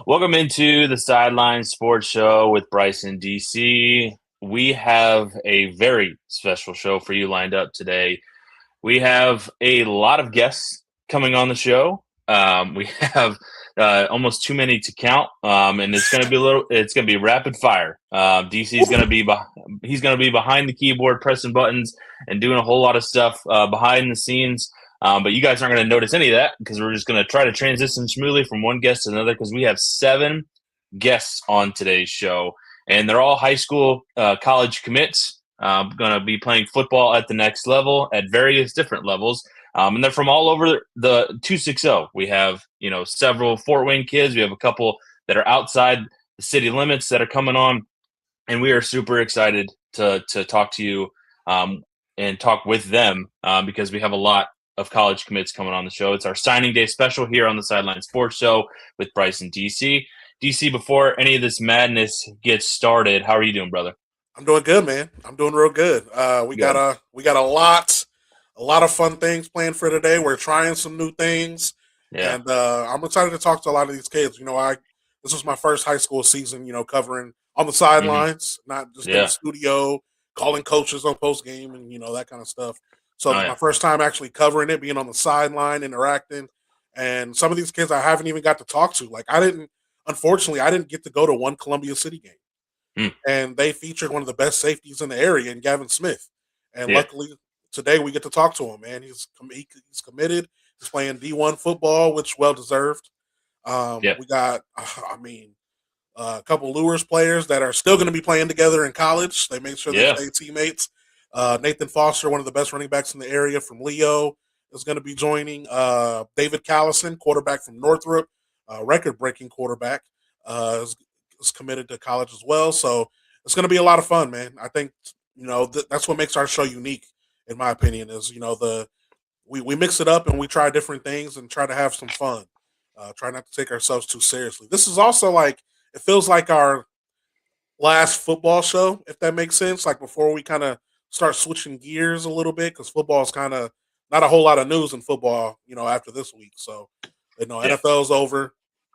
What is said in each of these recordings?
Welcome into the Sideline Sports Show with Brice and DC. We have a very special show for you lined up today. We have a lot of guests coming on the show. We have almost too many to count, and it's going to be It's going to be rapid fire. DC is going to be he's going to be behind the keyboard, pressing buttons and doing a whole lot of stuff behind the scenes. But you guys aren't going to notice any of that because we're just going to try to transition smoothly from one guest to another because we have 7 guests on today's show, and they're all high school, college commits. Going to be playing football at the next level at various different levels. And they're from all over the 260. We have, several Fort Wayne kids. We have a couple that are outside the city limits that are coming on. And we are super excited to talk to you and talk with them because we have a lot of college commits coming on the show. It's our signing day special here on the Sideline Sports Show with Brice and DC. DC, before any of this madness gets started, how are you doing, brother? I'm doing good, man. I'm doing real good. We got a lot of fun things planned for today. We're trying some new things, and I'm excited to talk to a lot of these kids. This was my first high school season. Covering on the sidelines, not just in the studio, calling coaches on post game, and that kind of stuff. So my first time actually covering it, being on the sideline, interacting, and some of these kids I haven't even got to talk to. Unfortunately, I didn't get to go to one Columbia City game. And they featured one of the best safeties in the area in Gavin Smith. And luckily, today we get to talk to him, man. He's committed. He's playing D1 football, which well-deserved. We got, a couple Luers players that are still going to be playing together in college. They make sure they stay teammates. Nathan Foster, one of the best running backs in the area from Leo, is going to be joining. David Callison, quarterback from Northrop, record-breaking quarterback, is committed to college as well. So it's going to be a lot of fun, man. I think, that's what makes our show unique, in my opinion, is, we mix it up and we try different things and try to have some fun. Try not to take ourselves too seriously. This is also it feels like our last football show, if that makes sense. Before we kind of start switching gears a little bit, because football is kind of not a whole lot of news in football, after this week. So, NFL's over.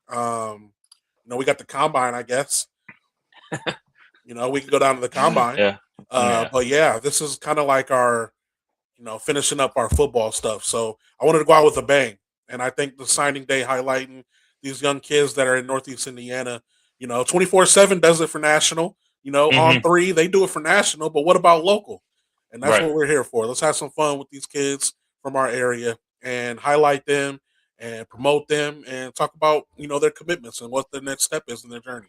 We got the combine, I guess. We can go down to the combine. But this is kind of like our, finishing up our football stuff. So I wanted to go out with a bang. And I think the signing day highlighting these young kids that are in Northeast Indiana, 24/7 does it for national. On 3, they do it for national. But what about local? And that's what we're here for. Let's have some fun with these kids from our area and highlight them and promote them and talk about, their commitments and what the next step is in their journey.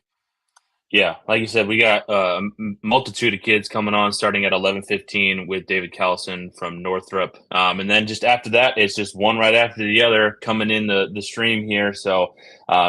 Yeah, like you said, we got a multitude of kids coming on starting at 11:15 with David Callison from Northrop. And then just after that, it's just one right after the other coming in the stream here. So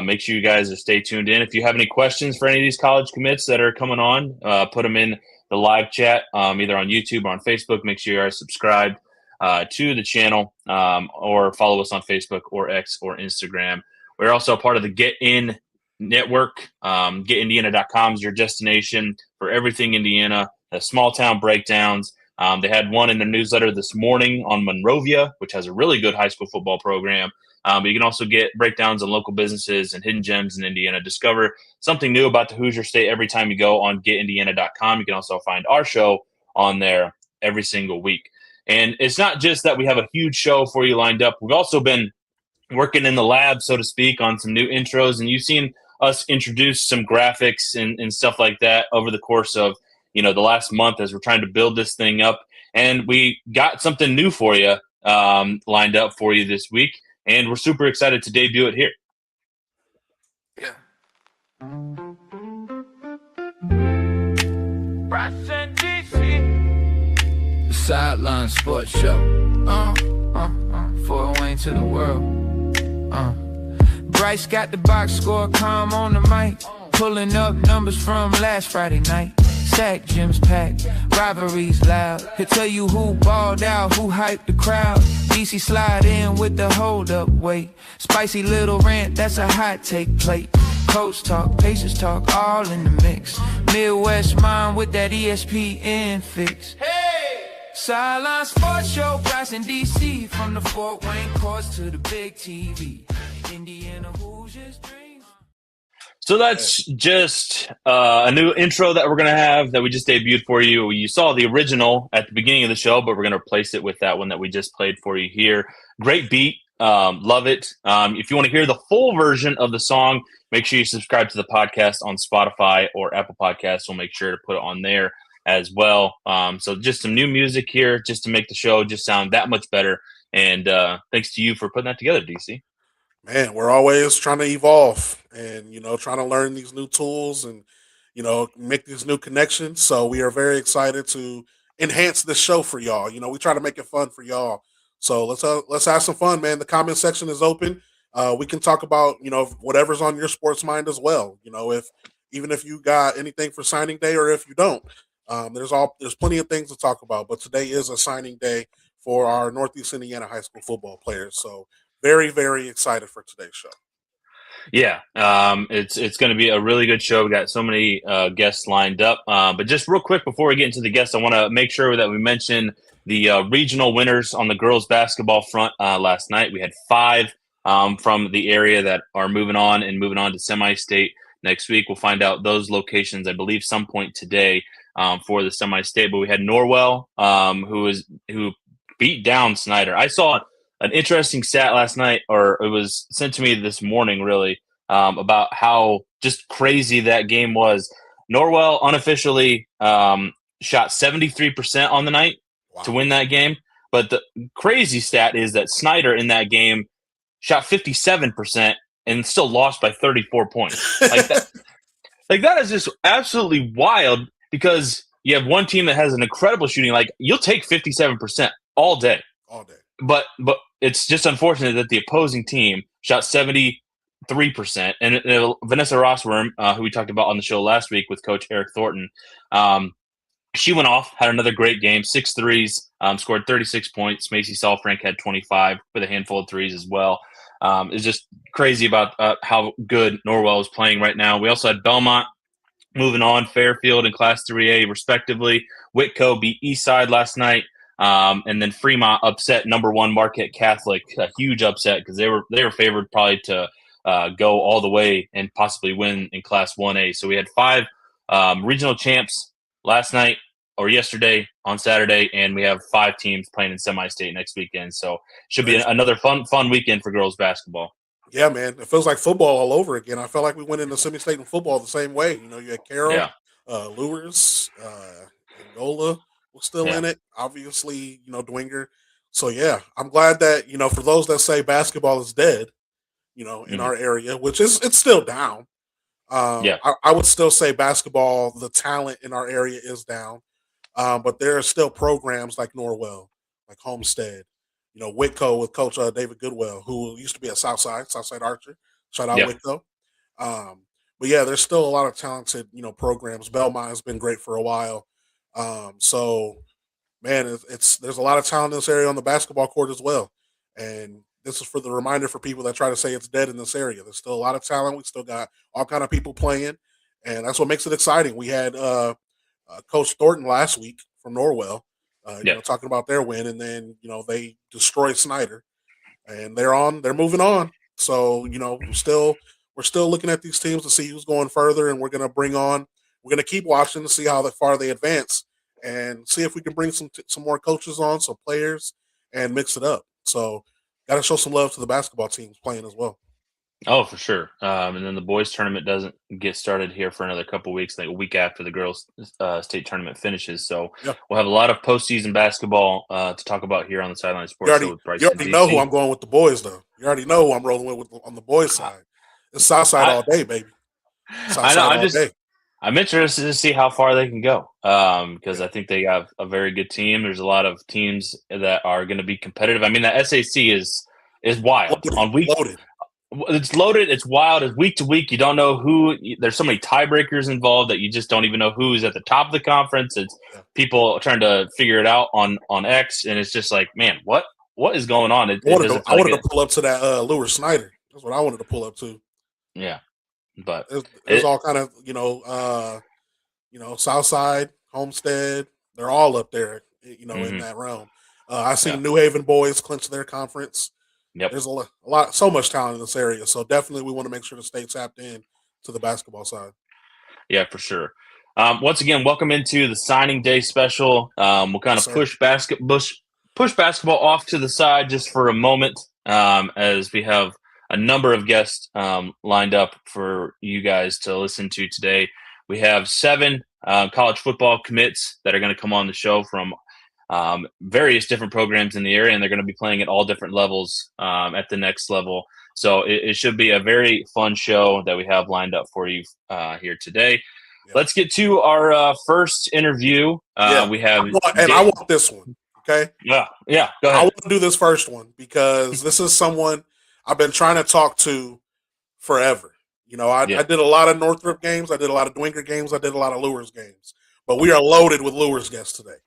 make sure you guys stay tuned in. If you have any questions for any of these college commits that are coming on, put them in the live chat, either on YouTube or on Facebook. Make sure you are subscribed to the channel or follow us on Facebook or X or Instagram. We're also part of the Get In Network. GetIndiana.com is your destination for everything Indiana, the small town breakdowns. They had one in their newsletter this morning on Monrovia, which has a really good high school football program. But you can also get breakdowns on local businesses and hidden gems in Indiana. Discover something new about the Hoosier State every time you go on GetIndiana.com. You can also find our show on there every single week. And it's not just that we have a huge show for you lined up. We've also been working in the lab, so to speak, on some new intros. And you've seen us introduce some graphics and stuff like that over the course of, the last month as we're trying to build this thing up. And we got something new for you lined up for you this week. And we're super excited to debut it here. Yeah. Brice and DC. The Sideline Sports Show. Fort Wayne to the world. Brice got the box score, calm on the mic. Pulling up numbers from last Friday night. Sack gyms packed, rivalries loud. He'll tell you who balled out, who hyped the crowd. DC slide in with the hold up weight. Spicy little rant, that's a hot take plate. Coach talk, Pacers talk, all in the mix. Midwest mind with that ESPN fix. Hey! Sideline Sports Show, Brice and DC. From the Fort Wayne courts to the big TV. Indiana Hoosiers dream. So that's just a new intro that we're going to have that we just debuted for you. You saw the original at the beginning of the show, but we're going to replace it with that one that we just played for you here. Great beat. Love it. If you want to hear the full version of the song, make sure you subscribe to the podcast on Spotify or Apple Podcasts. We'll make sure to put it on there as well. So just some new music here just to make the show just sound that much better. And thanks to you for putting that together, DC. Man, we're always trying to evolve and, trying to learn these new tools and, make these new connections. So we are very excited to enhance this show for y'all. We try to make it fun for y'all. So let's have some fun, man. The comment section is open. We can talk about, whatever's on your sports mind as well. Even if you got anything for signing day or if you don't, there's plenty of things to talk about. But today is a signing day for our Northeast Indiana high school football players. So very, very excited for today's show. Yeah, it's going to be a really good show. We got so many guests lined up. But just real quick before we get into the guests, I want to make sure that we mention the regional winners on the girls basketball front last night. We had 5 from the area that are moving on to semi-state next week. We'll find out those locations, I believe, some point today for the semi-state. But we had Norwell, who beat down Snider. I saw an interesting stat last night, or it was sent to me this morning, really, about how just crazy that game was. Norwell unofficially shot 73% on the night to win that game. But the crazy stat is that Snider in that game shot 57% and still lost by 34 points. That is just absolutely wild because you have one team that has an incredible shooting. Like, you'll take 57% all day. All day. But it's just unfortunate that the opposing team shot 73%. And Vanessa Rossworm, who we talked about on the show last week with Coach Eric Thornton, she went off, had another great game, 6 threes, scored 36 points. Macy Salfrank had 25 with a handful of threes as well. It's just crazy about how good Norwell is playing right now. We also had Belmont moving on, Fairfield and Class 3A respectively. Whitco beat Eastside last night. And then Fremont upset number 1 Marquette Catholic, a huge upset because they were favored probably to go all the way and possibly win in Class 1A. So we had 5 regional champs last night or yesterday on Saturday, and we have 5 teams playing in semi-state next weekend. So should be another fun weekend for girls basketball. Yeah, man, it feels like football all over again. I felt like we went into semi-state in football the same way. You had Carroll, Luers, Angola was still in it. Obviously, Dwinger. So, yeah, I'm glad that, for those that say basketball is dead, in our area, which it's still down. I would still say basketball, the talent in our area is down. But there are still programs like Norwell, like Homestead, Whitco with Coach David Goodwell, who used to be at Southside Archer. Shout out Whitco. But, yeah, there's still a lot of talented, programs. Belmont has been great for a while. So, man, there's a lot of talent in this area on the basketball court as well. And this is for the reminder for people that try to say it's dead in this area. There's still a lot of talent. We still got all kind of people playing, and that's what makes it exciting. We had Coach Thornton last week from Norwell, talking about their win, and then they destroyed Snider, and they're moving on. So we're still looking at these teams to see who's going further, and we're going to keep watching to see how far they advance, and see if we can bring some more coaches on, some players, and mix it up. So, got to show some love to the basketball teams playing as well. Oh, for sure. And then the boys tournament doesn't get started here for another couple of weeks, like a week after the girls' state tournament finishes. So we'll have a lot of postseason basketball to talk about here on the Sideline Sports Show with Brice and DC. You already know who I'm going with the boys, though. You already know who I'm rolling with on the boys' side. It's Southside all day, baby. I'm interested to see how far they can go because I think they have a very good team. There's a lot of teams that are going to be competitive. I mean, the SAC is wild. Loaded. It's loaded. It's wild. It's week to week. You don't know who. There's so many tiebreakers involved that you just don't even know who's at the top of the conference. It's people trying to figure it out on X, and it's just like, man, what is going on? I wanted to pull up to that Luers Snider. That's what I wanted to pull up to. Yeah. But it's all kind of, Southside, Homestead, they're all up there, in that realm. I see New Haven boys clinch their conference. Yep. There's so much talent in this area. So definitely we want to make sure to stay tapped in to the basketball side. Yeah, for sure. Once again, welcome into the signing day special. We'll kind of push basketball off to the side just for a moment, as we have a number of guests lined up for you guys to listen to today. We have 7 college football commits that are going to come on the show from various different programs in the area, and they're going to be playing at all different levels at the next level. So it should be a very fun show that we have lined up for you here today. Yeah. Let's get to our first interview. We have, I want this one. Okay. Yeah. Go ahead. I want to do this first one because this is someone I've been trying to talk to forever. I did a lot of Northrop games. I did a lot of Dwinger games. I did a lot of Luers games. But we are loaded with Luers guests today.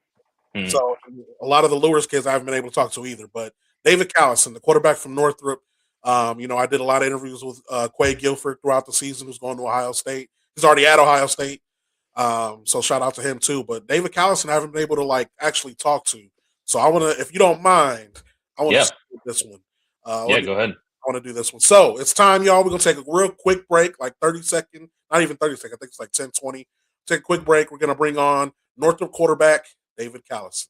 Mm-hmm. So a lot of the Luers kids I haven't been able to talk to either. But David Callison, the quarterback from Northrop, I did a lot of interviews with Quay Guilford throughout the season, who's going to Ohio State. He's already at Ohio State. So shout out to him too. But David Callison, I haven't been able to actually talk to. So I want to, if you don't mind, I want to start with this one. Go ahead. I want to do this one. So it's time, y'all. We're going to take a real quick break, like 30 seconds, not even 30 seconds. I think it's like 10, 20. Take a quick break. We're going to bring on Northrop quarterback David Callison.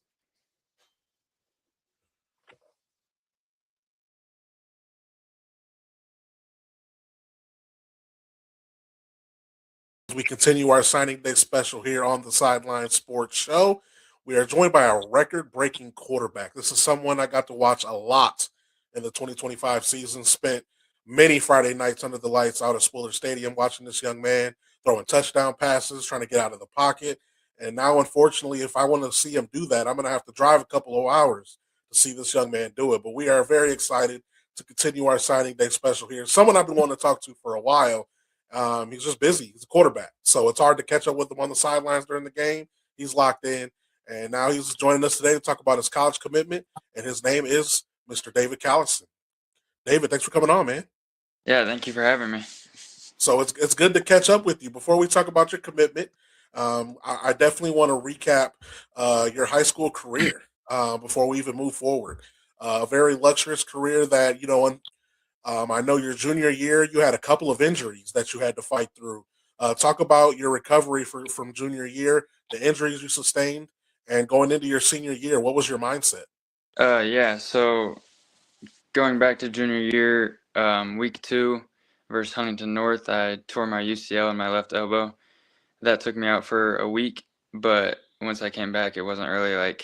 We continue our signing day special here on the Sideline Sports Show. We are joined by a record-breaking quarterback. This is someone I got to watch a lot in the 2025 season, spent many Friday nights under the lights out at Spiller Stadium watching this young man throwing touchdown passes, trying to get out of the pocket. And now, unfortunately, if I want to see him do that, I'm going to have to drive a couple of hours to see this young man do it. But we are very excited to continue our signing day special here. Someone I've been wanting to talk to for a while. He's just busy. He's a quarterback. So it's hard to catch up with him on the sidelines during the game. He's locked in. And now he's joining us today to talk about his college commitment. And his name is Mr. David Callison. David, thanks for coming on, man. Yeah, thank you for having me. So it's good to catch up with you. Before we talk about your commitment, I definitely want to recap your high school career before we even move forward. A very luxurious career that, I know your junior year, you had a couple of injuries that you had to fight through. Talk about your recovery from junior year, the injuries you sustained, and going into your senior year. What was your mindset? So going back to junior year, week 2 versus Huntington North, I tore my UCL in my left elbow. That took me out for a week, but once I came back, it wasn't really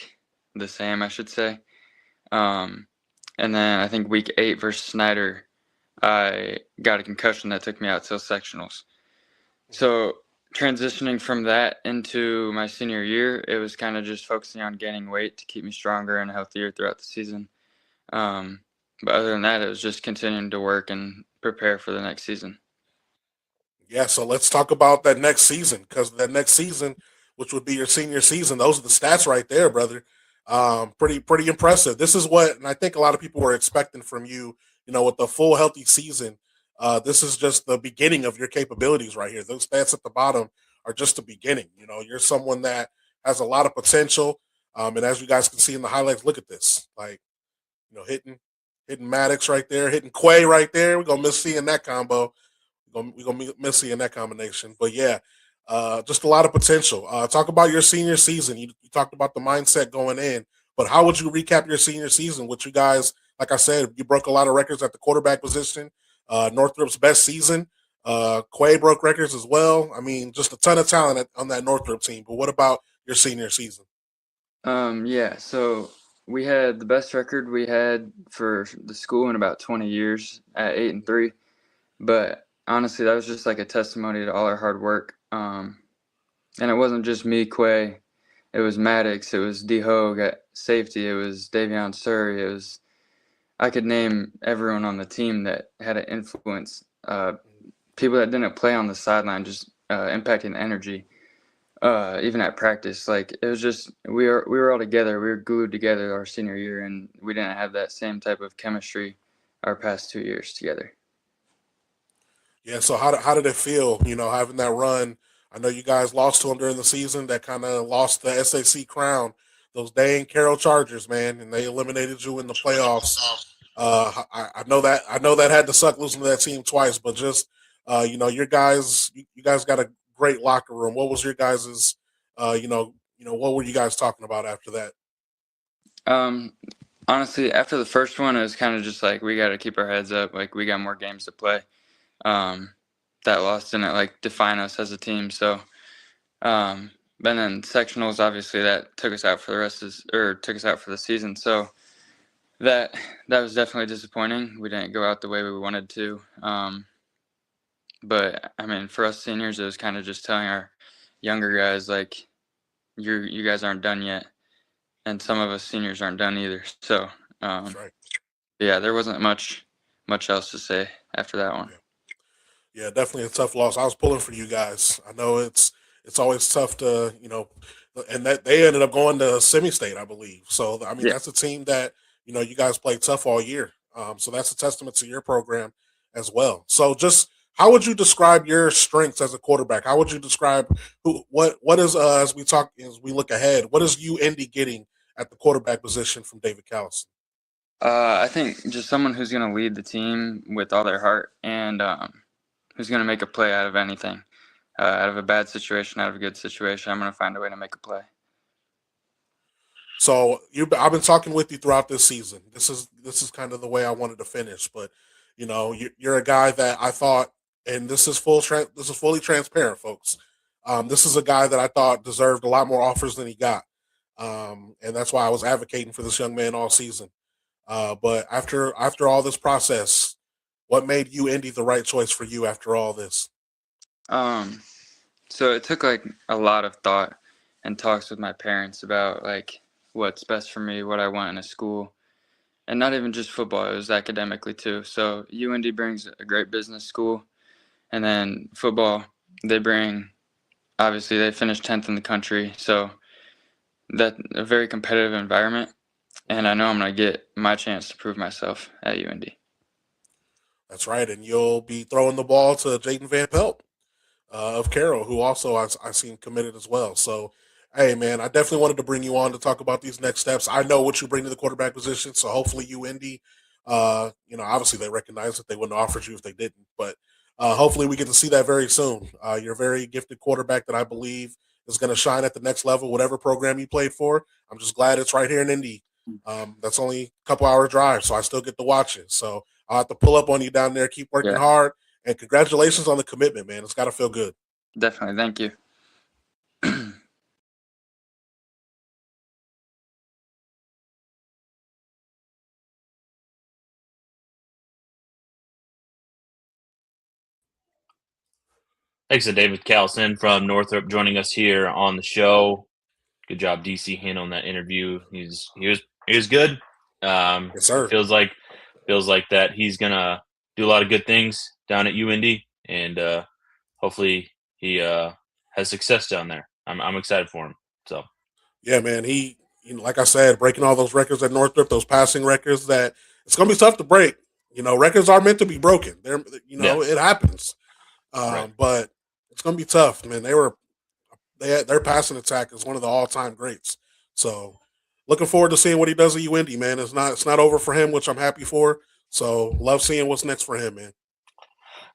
the same, I should say. And then I think week 8 versus Snider, I got a concussion that took me out till sectionals. So transitioning from that into my senior year, it was kind of just focusing on gaining weight to keep me stronger and healthier throughout the season. But other than that, it was just continuing to work and prepare for the next season. Yeah, so let's talk about that next season, because that next season, which would be your senior season, those are the stats right there, brother. Pretty impressive. This is what, and I think a lot of people were expecting from you, with the full healthy season. This is just the beginning of your capabilities right here. Those stats at the bottom are just the beginning. You're someone that has a lot of potential. And as you guys can see in the highlights, look at this. Hitting Maddox right there, hitting Quay right there. We're going to miss seeing that combo. We're going to miss seeing that combination. But, yeah, just a lot of potential. Talk about your senior season. You talked about the mindset going in. But how would you recap your senior season? Which you guys, like I said, you broke a lot of records at the quarterback position. Northrop's best season. Quay broke records as well. I mean, just a ton of talent on that Northrop team. But what about your senior season? So we had the best record we had for the school in about 20 years at 8-3. But honestly, that was just a testimony to all our hard work. And it wasn't just me, Quay. It was Maddox. It was D. Hogue at safety. It was Davion Surrey. I could name everyone on the team that had an influence. People that didn't play on the sideline, just impacting energy. Even at practice, it was just we were all together. We were glued together our senior year, and we didn't have that same type of chemistry our past 2 years together. Yeah. So how did it feel? Having that run. I know you guys lost to them during the season. That kind of lost the SAC crown. Those dang Carroll Chargers, man, and they eliminated you in the playoffs. I know that had to suck losing to that team twice, but just You guys got a great locker room. What was your guys's, what were you guys talking about after that? Honestly, after the first one, it was kind of just like we got to keep our heads up. Like we got more games to play. That loss didn't like define us as a team. So, but then sectionals, obviously, that took us out for the season. So that was definitely disappointing. We didn't go out the way we wanted to. But I mean, for us seniors, it was kind of just telling our younger guys like, you guys aren't done yet, and some of us seniors aren't done either. So, That's right. Yeah, there wasn't much else to say after that one. Yeah, definitely a tough loss. I was pulling for you guys. I know it's always tough to, and that they ended up going to semi-state, I believe. So I mean, Yeah. that's a team that you guys played tough all year. So that's a testament to your program as well. So just how would you describe your strengths as a quarterback? How would you describe what is as we look ahead? What is UIndy getting at the quarterback position from David Callison? I think just someone who's going to lead the team with all their heart and who's going to make a play out of anything, out of a bad situation, out of a good situation. I'm going to find a way to make a play. So I've been talking with you throughout this season. This is kind of the way I wanted to finish, but you're a guy that I thought, and this is fully transparent, folks. This is a guy that I thought deserved a lot more offers than he got, and that's why I was advocating for this young man all season. But after all this process, what made UIndy the right choice for you after all this? So it took like a lot of thought and talks with my parents about like what's best for me, what I want in a school, and not even just football. It was academically too. So UIndy brings a great business school, and then football, obviously they finished 10th in the country. So that's a very competitive environment. And I know I'm going to get my chance to prove myself at UIndy. That's right, and you'll be throwing the ball to Jaden Van Pelt of Carroll, who also I seen committed as well. So, hey, man, I definitely wanted to bring you on to talk about these next steps. I know what you bring to the quarterback position, so hopefully UIndy, obviously they recognize that they wouldn't have offered you if they didn't, but hopefully we get to see that very soon. You're a very gifted quarterback that I believe is going to shine at the next level, whatever program you played for. I'm just glad it's right here in Indy. That's only a couple hour drive, so I still get to watch it. So I'll have to pull up on you down there. Keep working hard, and congratulations on the commitment, man. It's got to feel good. Definitely. Thank you. Thanks to David Callison from Northrop joining us here on the show. Good job, DC, handling that interview. He was good. Yes, sir. Feels like that he's gonna do a lot of good things down at UIndy, and hopefully he has success down there. I'm excited for him. So yeah, man, he like I said, breaking all those records at Northrop, those passing records that it's gonna be tough to break. Records are meant to be broken. It happens. Right. But it's gonna be tough, man. Their passing attack is one of the all-time greats. So looking forward to seeing what he does at UIndy, man. It's not over for him, which I'm happy for. So love seeing what's next for him, man.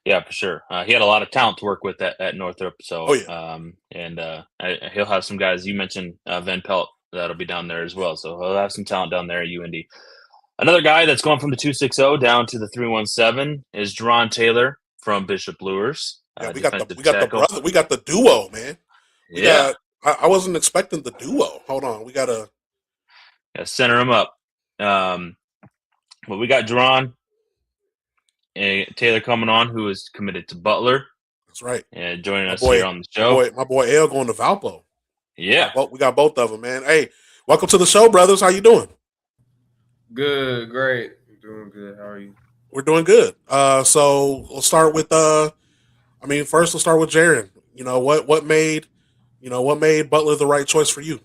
Yeah, for sure. He had a lot of talent to work with at Northrop. So, he'll have some guys. You mentioned Van Pelt that'll be down there as well. So he'll have some talent down there at UIndy. Another guy that's going from the 260 down to the 317 is Jarron Taylor from Bishop Luers. Yeah, we got the duo, man. I wasn't expecting the duo. Hold on, we gotta center him up. But we got Jarron Taylor coming on, who is committed to Butler. That's right. And joining us here on the show. My boy Ayle going to Valpo. Yeah. We got both of them, man. Hey, welcome to the show, brothers. How you doing? Good, great. I'm doing good. How are you? We're doing good. So we'll start with first let's start with Jiren. What made Butler the right choice for you?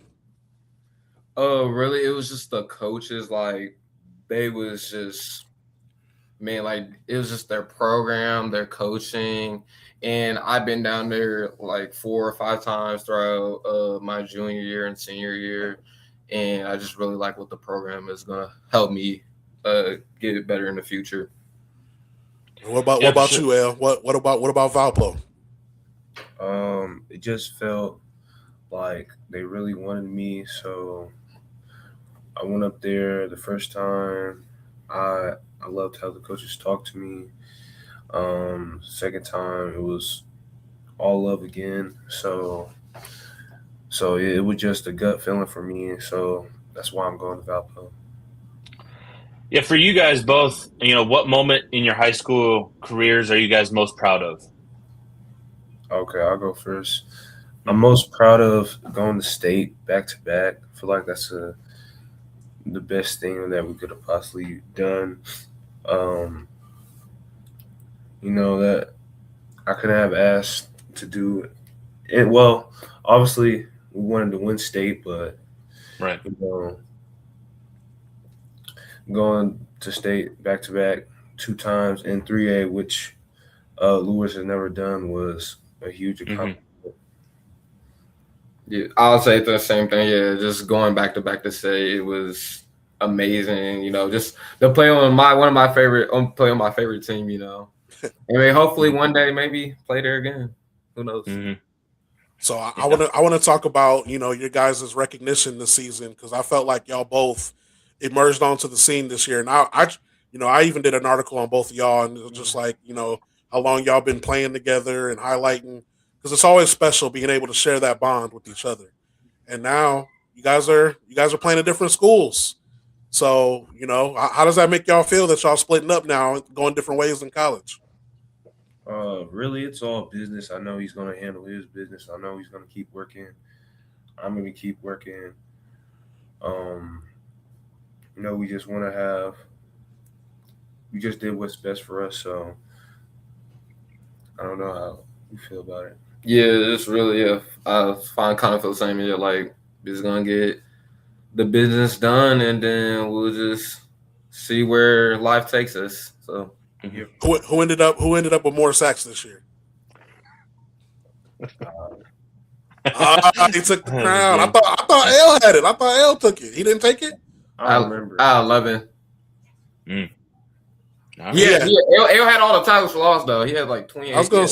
Really, it was just the coaches. Like, they was just, man, like, it was just their program, their coaching. And I've been down there like 4 or 5 times throughout my junior year and senior year. And I just really like what the program is going to help me get it better in the future. What about you, Ayle? What about Valpo? It just felt like they really wanted me, so I went up there the first time. I loved how the coaches talked to me. Second time it was all love again. So it was just a gut feeling for me. So that's why I'm going to Valpo. Yeah, for you guys both, what moment in your high school careers are you guys most proud of? Okay, I'll go first. I'm most proud of going to state back to back. I feel like that's the best thing that we could have possibly done. That I could have asked to do it. Well, obviously we wanted to win state, but right, going to state back to back 2 times in 3A, which Luers has never done, was a huge accomplishment. Yeah, I'll say the same thing. Yeah, just going back to back to say it was amazing. Just to play on my favorite team. I mean, hopefully one day maybe play there again. Who knows? Mm-hmm. So I want to talk about your guys' recognition this season, because I felt like y'all both emerged onto the scene this year, and I even did an article on both of y'all, and it was just like how long y'all been playing together and highlighting, because it's always special being able to share that bond with each other. And now you guys are playing at different schools. So how does that make y'all feel that y'all splitting up now and going different ways in college? Really, it's all business. I know he's going to handle his business. I know he's going to keep working. I'm going to keep working. We just want to have. We just did what's best for us. So I don't know how you feel about it. Yeah, it's really I kind of feel the same. Yeah, like we're just gonna get the business done, and then we'll just see where life takes us. So. Yeah. Who ended up with more sacks this year? He took the crown. I thought Ayle had it. I thought Ayle took it. He didn't take it. I remember. 11. Right. Yeah. Ayle had all the titles for loss though. He had like 28. I was going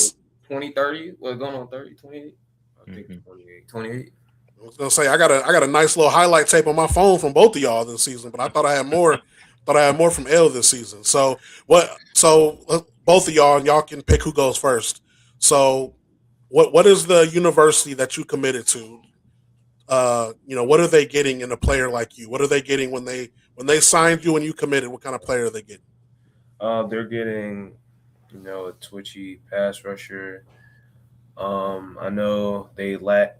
20, 30. What, going on 30, 28? I think 28. 28. I was gonna say I got a nice little highlight tape on my phone from both of y'all this season, but I thought I had more. From Ayle this season. So both of y'all can pick who goes first. So what is the university that you committed to? What are they getting in a player like you? What are they getting when they signed you and you committed? What kind of player are they getting? They're getting, a twitchy pass rusher. I know they lack.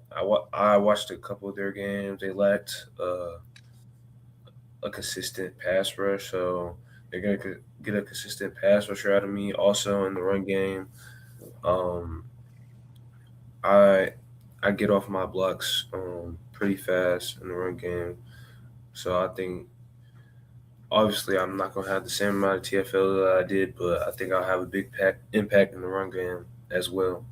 I watched a couple of their games. They lacked a consistent pass rush, so they're gonna get a consistent pass rusher out of me. Also in the run game, I get off my blocks pretty fast in the run game, so I think obviously I'm not gonna have the same amount of TFL that I did, but I think I'll have a big impact in the run game as well.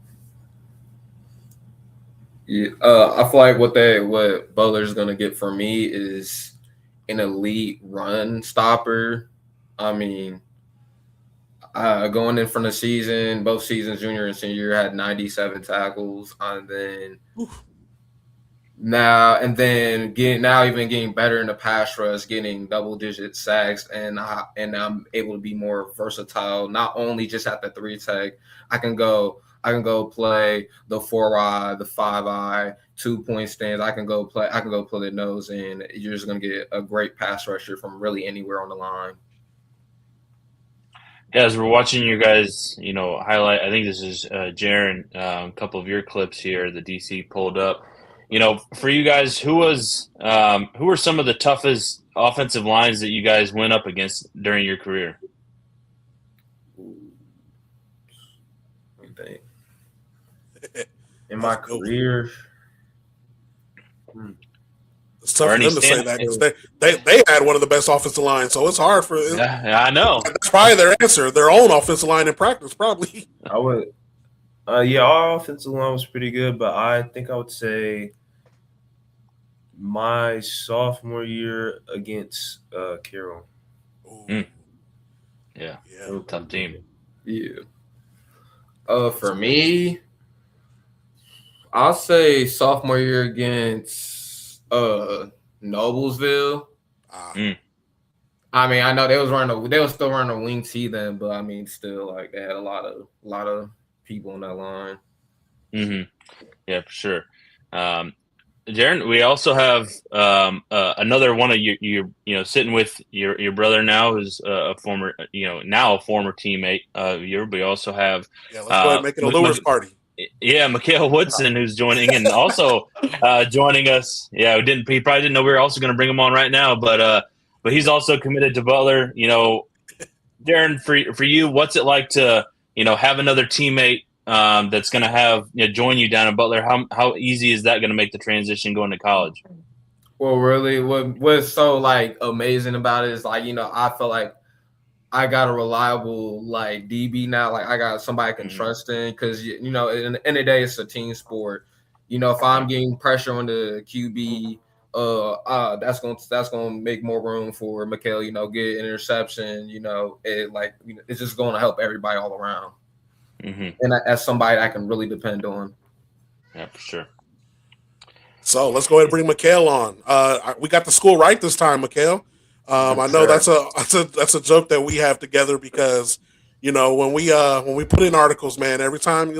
Yeah, I feel like what Butler's gonna get from me is an elite run stopper. I mean, going in from the season, both seasons, junior and senior, had 97 tackles, and then getting better in the pass rush, getting double-digit sacks, and I'm able to be more versatile. Not only just at the 3 tech, I can go play the 4-eye, the 5-eye, 2-point stands. I can go play the nose, and you're just gonna get a great pass rusher from really anywhere on the line. Yeah, as we're watching you guys, highlight. I think this is Jiren. A couple of your clips here. The DC pulled up. For you guys, who were some of the toughest offensive lines that you guys went up against during your career? In my career, it's tough for them to say that because they had one of the best offensive lines, so it's hard for. Yeah, I know. That's probably their answer. Their own offensive line in practice, probably. I would. Our offensive line was pretty good, but I think I would say my sophomore year against Carroll. Yeah, tough team. Yeah. For me, I'll say sophomore year against Noblesville. I mean, I know they was still running a wing T then, but I mean, still like they had a lot of people on that line. Yeah, for sure. Jarron, we also have another one of you sitting with your brother now, who's a former teammate of yours. We also have let's go ahead and make it a Luers party. Yeah, McKale Woodson, who's joining and also joining us. Yeah, he probably didn't know we were also going to bring him on right now, but he's also committed to Butler. Jarron, for you, what's it like to have another teammate that's going to have join you down in Butler? How easy is that going to make the transition going to college? Well, really, what's so like amazing about it is like I feel like I got a reliable like DB now. Like I got somebody I can trust in because in the end of the day it's a team sport. If I'm getting pressure on the QB, that's gonna make more room for McKale. Get an interception. It's just going to help everybody all around. And as somebody I can really depend on. Yeah, for sure. So let's go ahead and bring McKale on. We got the school right this time, McKale. I know that's a joke that we have together because when we put in articles, man, every time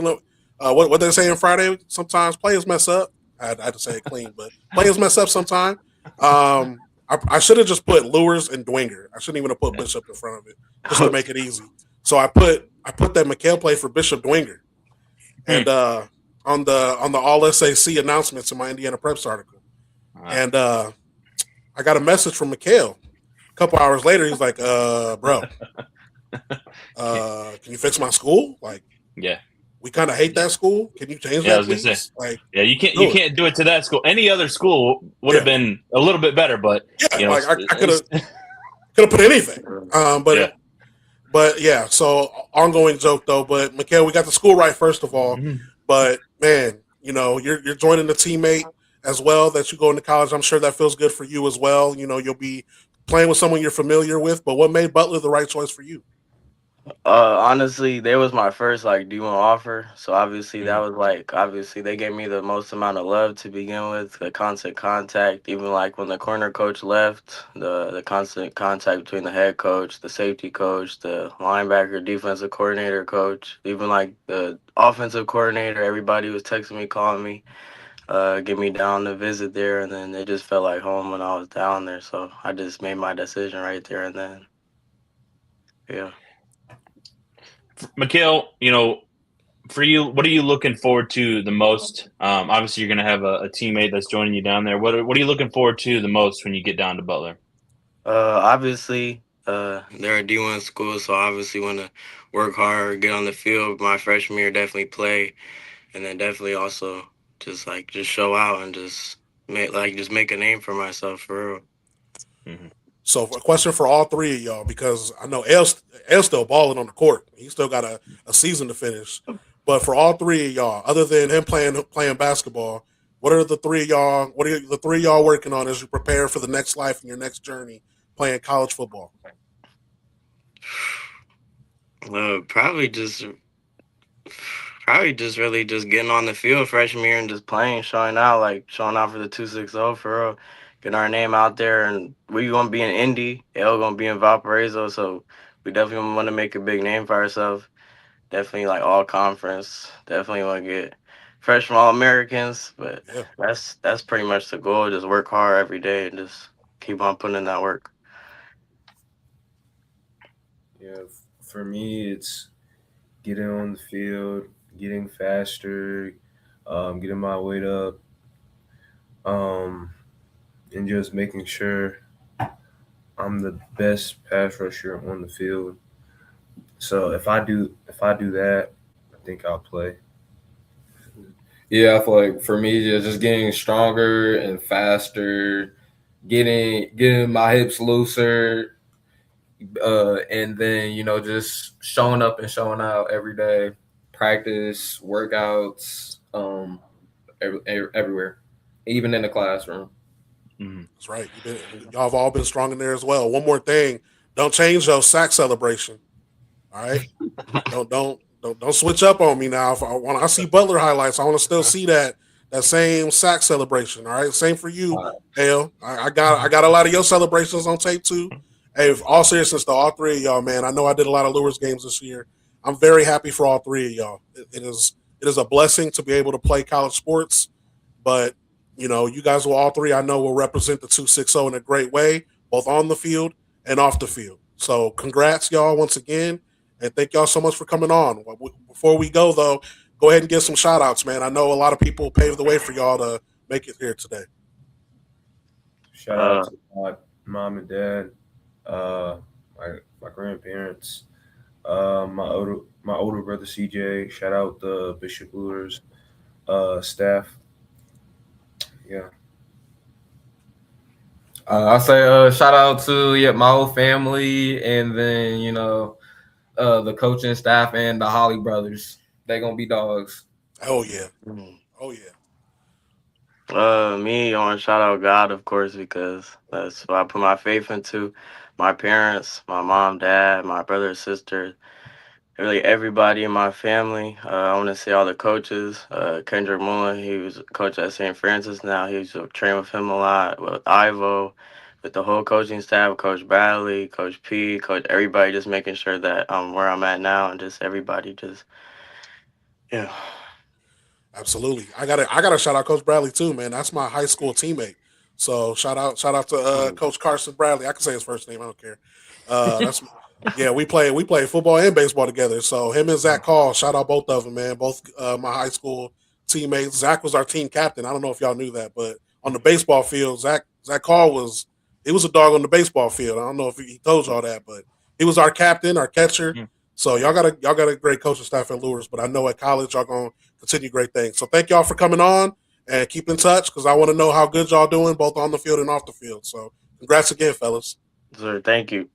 what they're saying Friday, sometimes players mess up. I had to say it clean, but players mess up sometimes. I should have just put Luers and Dwenger. I shouldn't even have put Bishop in front of it just to make it easy. So I put that McKale play for Bishop Dwenger, and on the All SAC announcements in my Indiana Preps article, and I got a message from McKale. A couple hours later, he's like, bro, can you fix my school? Like, yeah, we kind of hate that school. Can you change that, I was please? gonna say, like, yeah, you can't do it to that school. Any other school would have been a little bit better, but I could have put anything. But yeah, so ongoing joke though. But McKale, we got the school right first of all. But man, you're joining the teammate as well that you go into college. I'm sure that feels good for you as well. You'll be playing with someone you're familiar with. But what made Butler the right choice for you? Honestly, they was my first D1 offer. So obviously that was they gave me the most amount of love to begin with, the constant contact. Even when the corner coach left, the constant contact between the head coach, the safety coach, the linebacker, defensive coordinator coach, even the offensive coordinator, everybody was texting me, calling me, get me down to visit there, and then it just felt like home when I was down there. So I just made my decision right there and then. Yeah. McKale, for you, what are you looking forward to the most? Obviously, you're going to have a teammate that's joining you down there. What are you looking forward to the most when you get down to Butler? Obviously, they're a D1 school, so obviously want to work hard, get on the field. My freshman year, definitely play, and then definitely also just show out and just make a name for myself for real. So a question for all three of y'all, because I know Ayle's still balling on the court. He's still got a season to finish. But for all three of y'all, other than him playing basketball, what are the three of y'all working on as you prepare for the next life and your next journey playing college football? Probably just really just getting on the field freshman year and just playing, showing out for the 260 for real. Getting our name out there, and we gonna be in Indy. Ayle gonna be in Valparaiso, so we definitely want to make a big name for ourselves. Definitely all conference. Definitely want to get freshman All-Americans, but that's pretty much the goal. Just work hard every day and just keep on putting in that work. Yeah, for me, it's getting on the field, getting faster, getting my weight up. And just making sure I'm the best pass rusher on the field. So if I do that, I think I'll play. Yeah, I feel like for me, just getting stronger and faster, getting my hips looser, and then just showing up and showing out every day, practice, workouts, everywhere, even in the classroom. That's right. Y'all have all been strong in there as well. One more thing. Don't change your sack celebration. All right, don't switch up on me now. When I see Butler highlights, I want to still see that same sack celebration. All right, same for you, Ayle. I got a lot of your celebrations on tape too. Hey, all seriousness though, all three of y'all, man. I know I did a lot of Luers games this year. I'm very happy for all three of y'all. It is a blessing to be able to play college sports, but you guys will all three. I know will represent the 260 in a great way, both on the field and off the field. So, congrats, y'all, once again. And thank y'all so much for coming on. Before we go, though, go ahead and give some shout outs, man. I know a lot of people paved the way for y'all to make it here today. Shout out to my mom and dad, my grandparents, my older brother CJ. Shout out the Bishop Luers staff. Yeah. I say shout out to my whole family, and then the coaching staff and the Holly brothers. They gonna be dogs. Oh yeah. Oh yeah. Me, I want to shout out God, of course, because that's what I put my faith into. My parents, my mom, dad, my brother, sister, really everybody in my family. I want to say all the coaches. Kendrick Mullen, he was a coach at St. Francis now. He used to train with him a lot, with Ivo, with the whole coaching staff, Coach Bradley, Coach P, Coach everybody, just making sure that I'm where I'm at now, and just everybody just, yeah. Absolutely. I gotta shout out Coach Bradley too, man. That's my high school teammate. So shout out to Coach Carson Bradley. I can say his first name, I don't care. That's yeah, we play football and baseball together. So him and Zach Call, shout out both of them, man. Both my high school teammates. Zach was our team captain. I don't know if y'all knew that, but on the baseball field, Zach Call was a dog on the baseball field. I don't know if he told y'all that, but he was our captain, our catcher. So y'all got a great coaching staff at Luers, but I know at college y'all gonna continue great things. So thank y'all for coming on and keep in touch because I want to know how good y'all doing both on the field and off the field. So congrats again, fellas. Sir, thank you.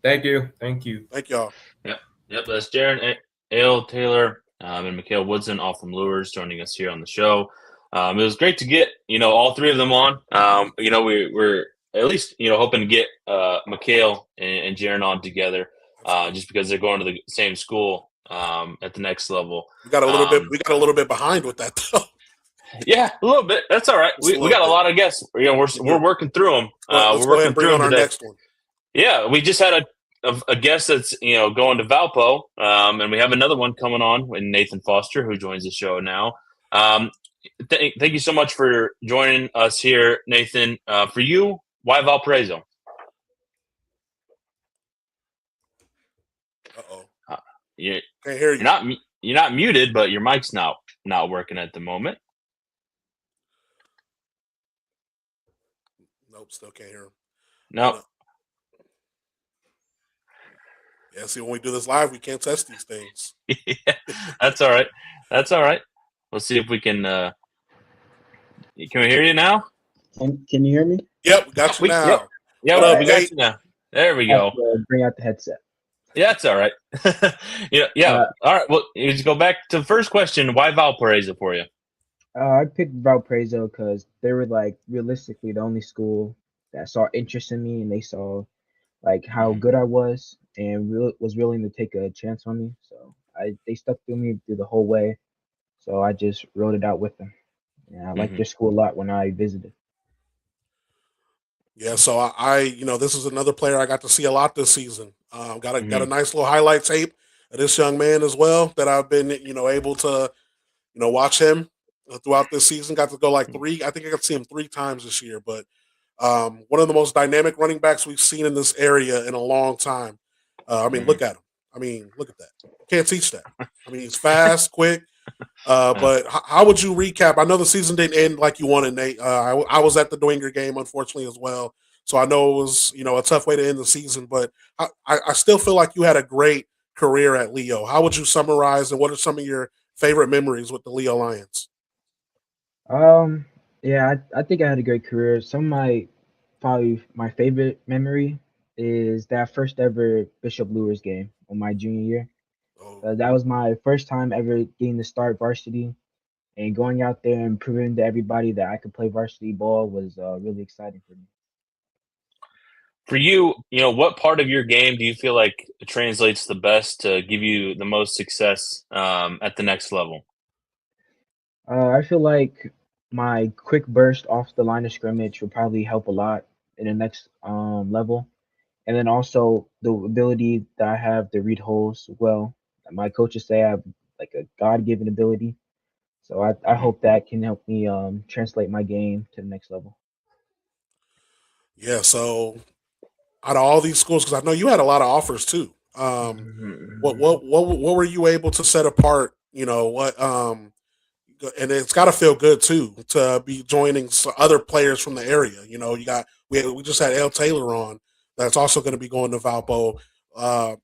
Thank you. Thank y'all. Yep. That's Jarron, Ayle, Taylor, and McKale Woodson, all from Luers, joining us here on the show. It was great to get all three of them on. We're at least hoping to get McKale and Jiren on together, just because they're going to the same school at the next level. We got a little bit behind with that though. Yeah, a little bit. That's all right. We got a lot of guests. We're working through them. Let's go ahead and bring on our next one. Yeah, we just had a guest that's going to Valpo, and we have another one coming on with Nathan Foster, who joins the show now. Thank you so much for joining us here, Nathan. For you, why Valparaiso? Can't hear you. You're not muted, but your mic's not working at the moment. Nope, still can't hear him. No. Yeah, see, when we do this live, we can't test these things. Yeah, that's all right. We'll see if we can. Can we hear you now? Can you hear me? Yep, we got you now. Yeah, we got you now. There we go. Bring out the headset. Yeah, it's all right. Yeah. All right. Well, let's go back to the first question. Why Valparaiso for you? I picked Valparaiso because they were realistically the only school that saw interest in me, and they saw how good I was and was willing to take a chance on me. So they stuck through me through the whole way. So I just wrote it out with them. And I liked their school a lot when I visited. Yeah, so I this is another player I got to see a lot this season. Got a nice little highlight tape of this young man as well that I've been able to watch him throughout this season. Got to go three. I think I got to see him 3 times this year. But one of the most dynamic running backs we've seen in this area in a long time. Look at him. Look at that. Can't teach that. He's fast, quick. But how would you recap? I know the season didn't end like you wanted, Nate. I was at the Dwenger game, unfortunately, as well. So I know it was, a tough way to end the season. But I still feel like you had a great career at Leo. How would you summarize, and what are some of your favorite memories with the Leo Lions? Yeah, I think I had a great career. Probably my favorite memory is that first ever Bishop Luers game on my junior year. That was my first time ever getting to start varsity, and going out there and proving to everybody that I could play varsity ball was really exciting for me. For you, what part of your game do you feel like translates the best to give you the most success at the next level? I feel like my quick burst off the line of scrimmage will probably help a lot in the next level. And then also the ability that I have to read holes well. My coaches say I have like a God-given ability. So I hope that can help me translate my game to the next level. Yeah. So out of all these schools, because I know you had a lot of offers too. What were you able to set apart? And it's got to feel good too to be joining other players from the area. We just had Ayle Taylor on that's also going to be going to Valpo. Uh,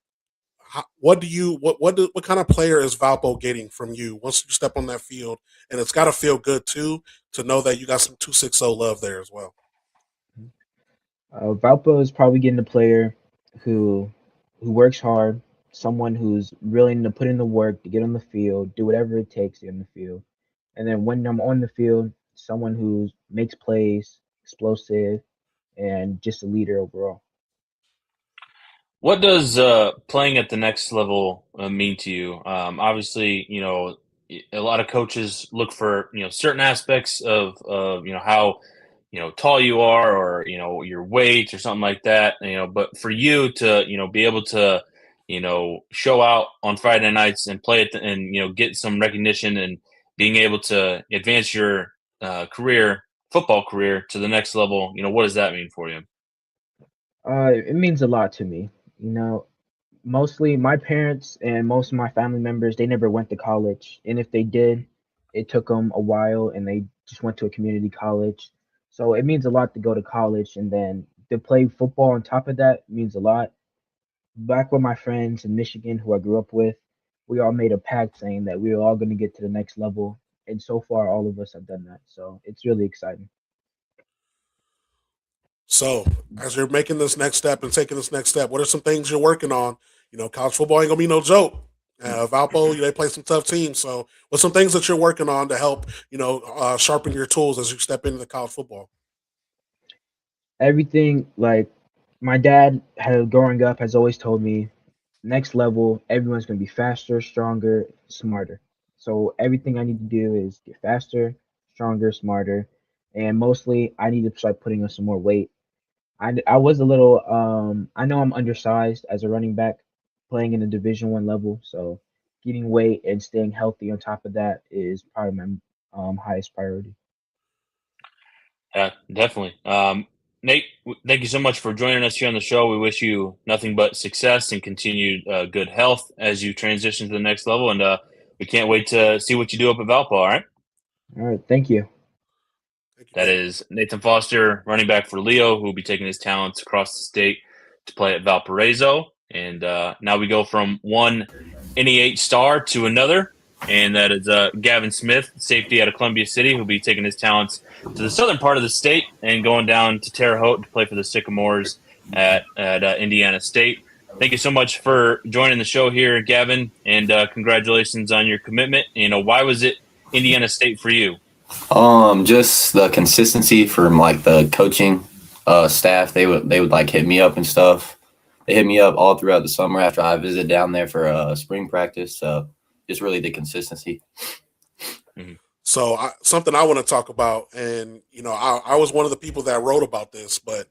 what kind of player is Valpo getting from you once you step on that field? And it's got to feel good too to know that you got some 260 love there as well. Valpo is probably getting a player who works hard, someone who's willing to put in the work to get on the field, do whatever it takes to get on the field. And then when I'm on the field, someone who makes plays, explosive, and just a leader overall. What does playing at the next level mean to you? Obviously, a lot of coaches look for certain aspects of how tall you are, or your weight or something like that. But for you to be able to show out on Friday nights and play it and get some recognition and being able to advance your football career to the next level. What does that mean for you? It means a lot to me. Mostly my parents and most of my family members, they never went to college. And if they did, it took them a while and they just went to a community college. So it means a lot to go to college, and then to play football on top of that means a lot. Back with my friends in Michigan who I grew up with, we all made a pact saying that we were all going to get to the next level. And so far, all of us have done that. So it's really exciting. So, as you're making this next step and taking this next step, what are some things you're working on? College football ain't gonna be no joke. Valpo, they play some tough teams. So, what's some things that you're working on to help sharpen your tools as you step into the college football? Everything, like my dad growing up has always told me, next level, everyone's going to be faster, stronger, smarter. So everything I need to do is get faster, stronger, smarter, and mostly I need to start putting on some more weight. I was a little I know I'm undersized as a running back playing in the Division 1 level, so getting weight and staying healthy on top of that is probably my highest priority. Yeah, definitely. Nate, thank you so much for joining us here on the show. We wish you nothing but success and continued good health as you transition to the next level. And we can't wait to see what you do up at Valpo, all right? All right, thank you. That is Nathan Foster, running back for Leo, who will be taking his talents across the state to play at Valparaiso. And now we go from one NEH star to another, and that is Gavin Smith, safety out of Columbia City, who will be taking his talents to the southern part of the state and going down to Terre Haute to play for the Sycamores at Indiana State. Thank you so much for joining the show here, Gavin, and congratulations on your commitment. Why was it Indiana State for you? Just the consistency from like the coaching staff. They would like hit me up and stuff. They hit me up all throughout the summer after I visited down there for spring practice. So just really the consistency. Mm-hmm. So something I want to talk about, and I was one of the people that wrote about this. But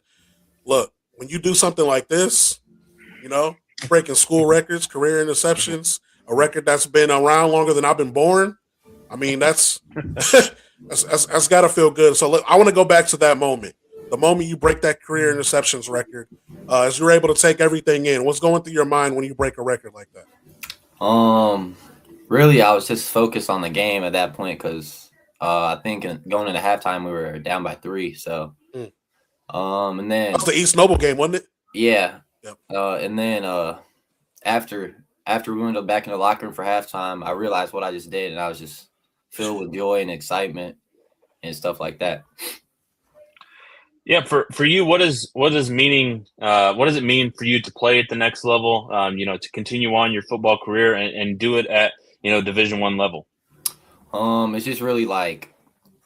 look, when you do something like this, breaking school records, career interceptions, a record that's been around longer than I've been born. I mean, that's got to feel good. So I want to go back to that moment. The moment you break that career interceptions record, as you're able to take everything in, what's going through your mind when you break a record like that? Really, I was just focused on the game at that point because I think going into halftime we were down by 3. So, and then that was the East Noble game, wasn't it? Yeah. Yep. And then after we went back in the locker room for halftime, I realized what I just did, and I was just filled with joy and excitement and stuff like that. Yeah, for you, what does it mean for you to play at the next level? To continue on your football career and do it at Division 1 level. It's just really like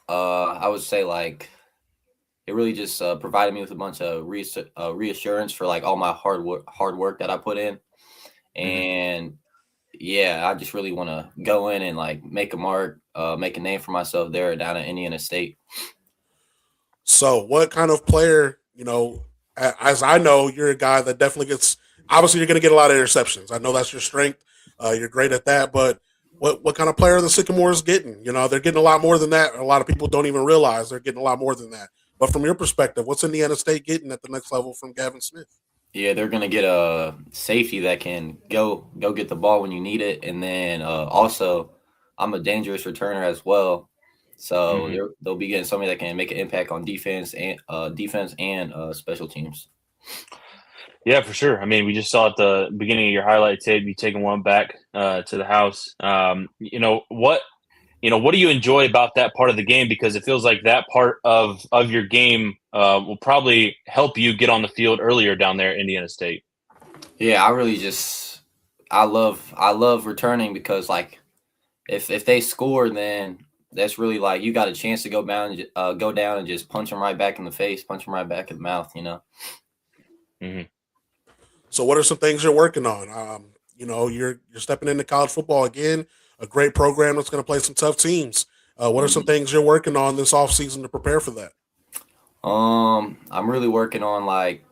I would say like really just provided me with a bunch of reassurance for like all my hard work that I put in. And yeah, I just really want to go in and like make a mark, make a name for myself there down at Indiana State. So, what kind of player, as I know, you're a guy that definitely gets, obviously, you're going to get a lot of interceptions. I know that's your strength. You're great at that. But what kind of player are the Sycamores getting? They're getting a lot more than that. A lot of people don't even realize they're getting a lot more than that. But from your perspective, what's Indiana State getting at the next level from Gavin Smith? Yeah, they're going to get a safety that can go get the ball when you need it. And then also, I'm a dangerous returner as well. So they'll be getting somebody that can make an impact on defense and special teams. Yeah, for sure. I mean, we just saw at the beginning of your highlight tape, you taking one back to the house. What do you enjoy about that part of the game? Because it feels like that part of your game will probably help you get on the field earlier down there at Indiana State. Yeah, I love returning because like if they score, then that's really like you got a chance to go down and just punch them right back in the face, punch them right back in the mouth, So what are some things you're working on? You're stepping into college football again, a great program that's going to play some tough teams. What are some things you're working on this offseason to prepare for that? I'm really working on like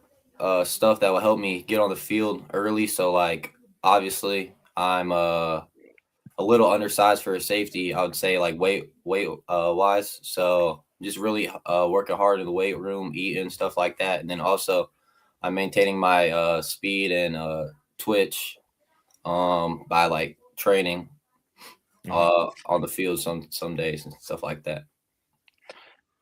stuff that will help me get on the field early. So like obviously I'm a little undersized for a safety, I would say, like weight wise. So just really working hard in the weight room, eating, stuff like that. And then also I'm maintaining my speed and twitch by like training on the field some days and stuff like that.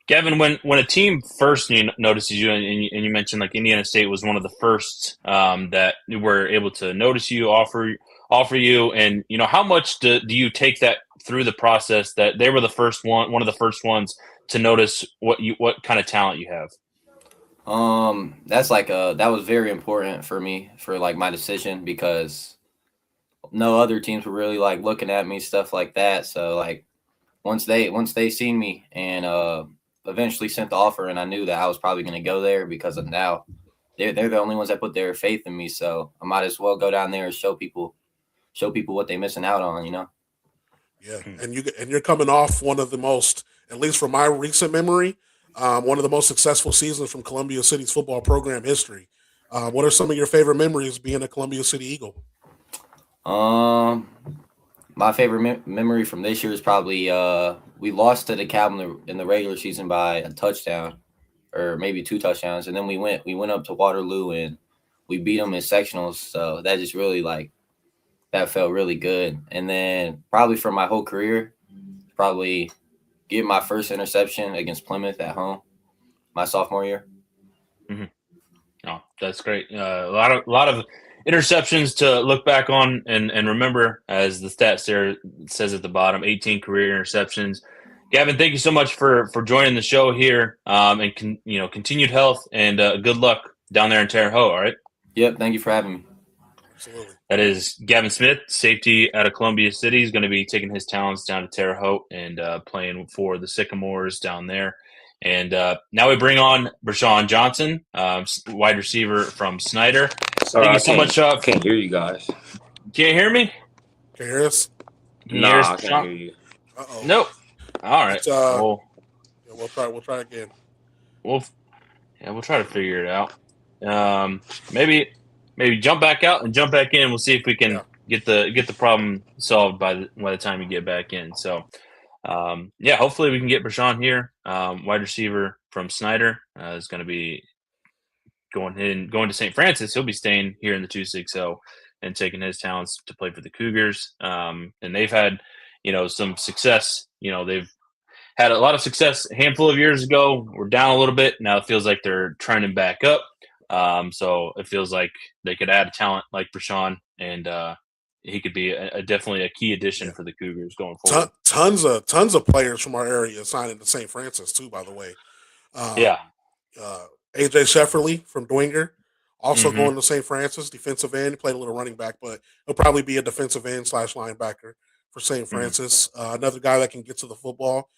Gavin, when a team first notices you, and you mentioned like Indiana State was one of the first that were able to notice you, offer you, and how much do you take that through the process that they were the first one of the first ones to notice what kind of talent you have? That's like that was very important for me for like my decision because no other teams were really like looking at me, stuff like that. So like once they seen me and eventually sent the offer, and I knew that I was probably going to go there because of now they're the only ones that put their faith in me. So I might as well go down there and show people what they're missing out on, Yeah, and you're coming off one of the most, at least from my recent memory, one of the most successful seasons from Columbia City's football program history. What are some of your favorite memories being a Columbia City Eagle? My favorite memory from this year is probably we lost to DeKalb in the regular season by a touchdown or maybe 2 touchdowns, and then we went up to Waterloo and we beat them in sectionals. So that just really that felt really good. And then probably for my whole career, probably get my first interception against Plymouth at home my sophomore year. Oh, that's great. A lot of interceptions to look back on and remember, as the stats there says at the bottom, 18 career interceptions. Gavin, thank you so much for joining the show here, and continued health and good luck down there in Terre Haute. All right. Yep. Thank you for having me. Absolutely. That is Gavin Smith, safety out of Columbia City. He's going to be taking his talents down to Terre Haute and playing for the Sycamores down there. And now we bring on Bri'Shawn Johnson, wide receiver from Snider. Sorry, Thank you so much. I can't hear you guys. Can't hear me? Can you hear us? Can you hear us, I can't hear you. Uh-oh. Nope. All right. We'll try again. We'll try to figure it out. Maybe jump back out and jump back in. We'll see if we can get the problem solved by the time you get back in. So, hopefully we can get Bri'Shawn here. Wide receiver from Snider is going to be going to St. Francis. He'll be staying here in the 260 and taking his talents to play for the Cougars. And they've had, some success. They've had a lot of success a handful of years ago. We're down a little bit. Now it feels like they're trending back up. So it feels like they could add a talent like Bri'Shawn, and he could be definitely a key addition for the Cougars going forward. Tons of players from our area signing to St. Francis too, by the way. AJ Shefferly from Dwenger, also going to St. Francis, defensive end. He played a little running back, but he'll probably be a defensive end / linebacker for St. Francis. Another guy that can get to the football.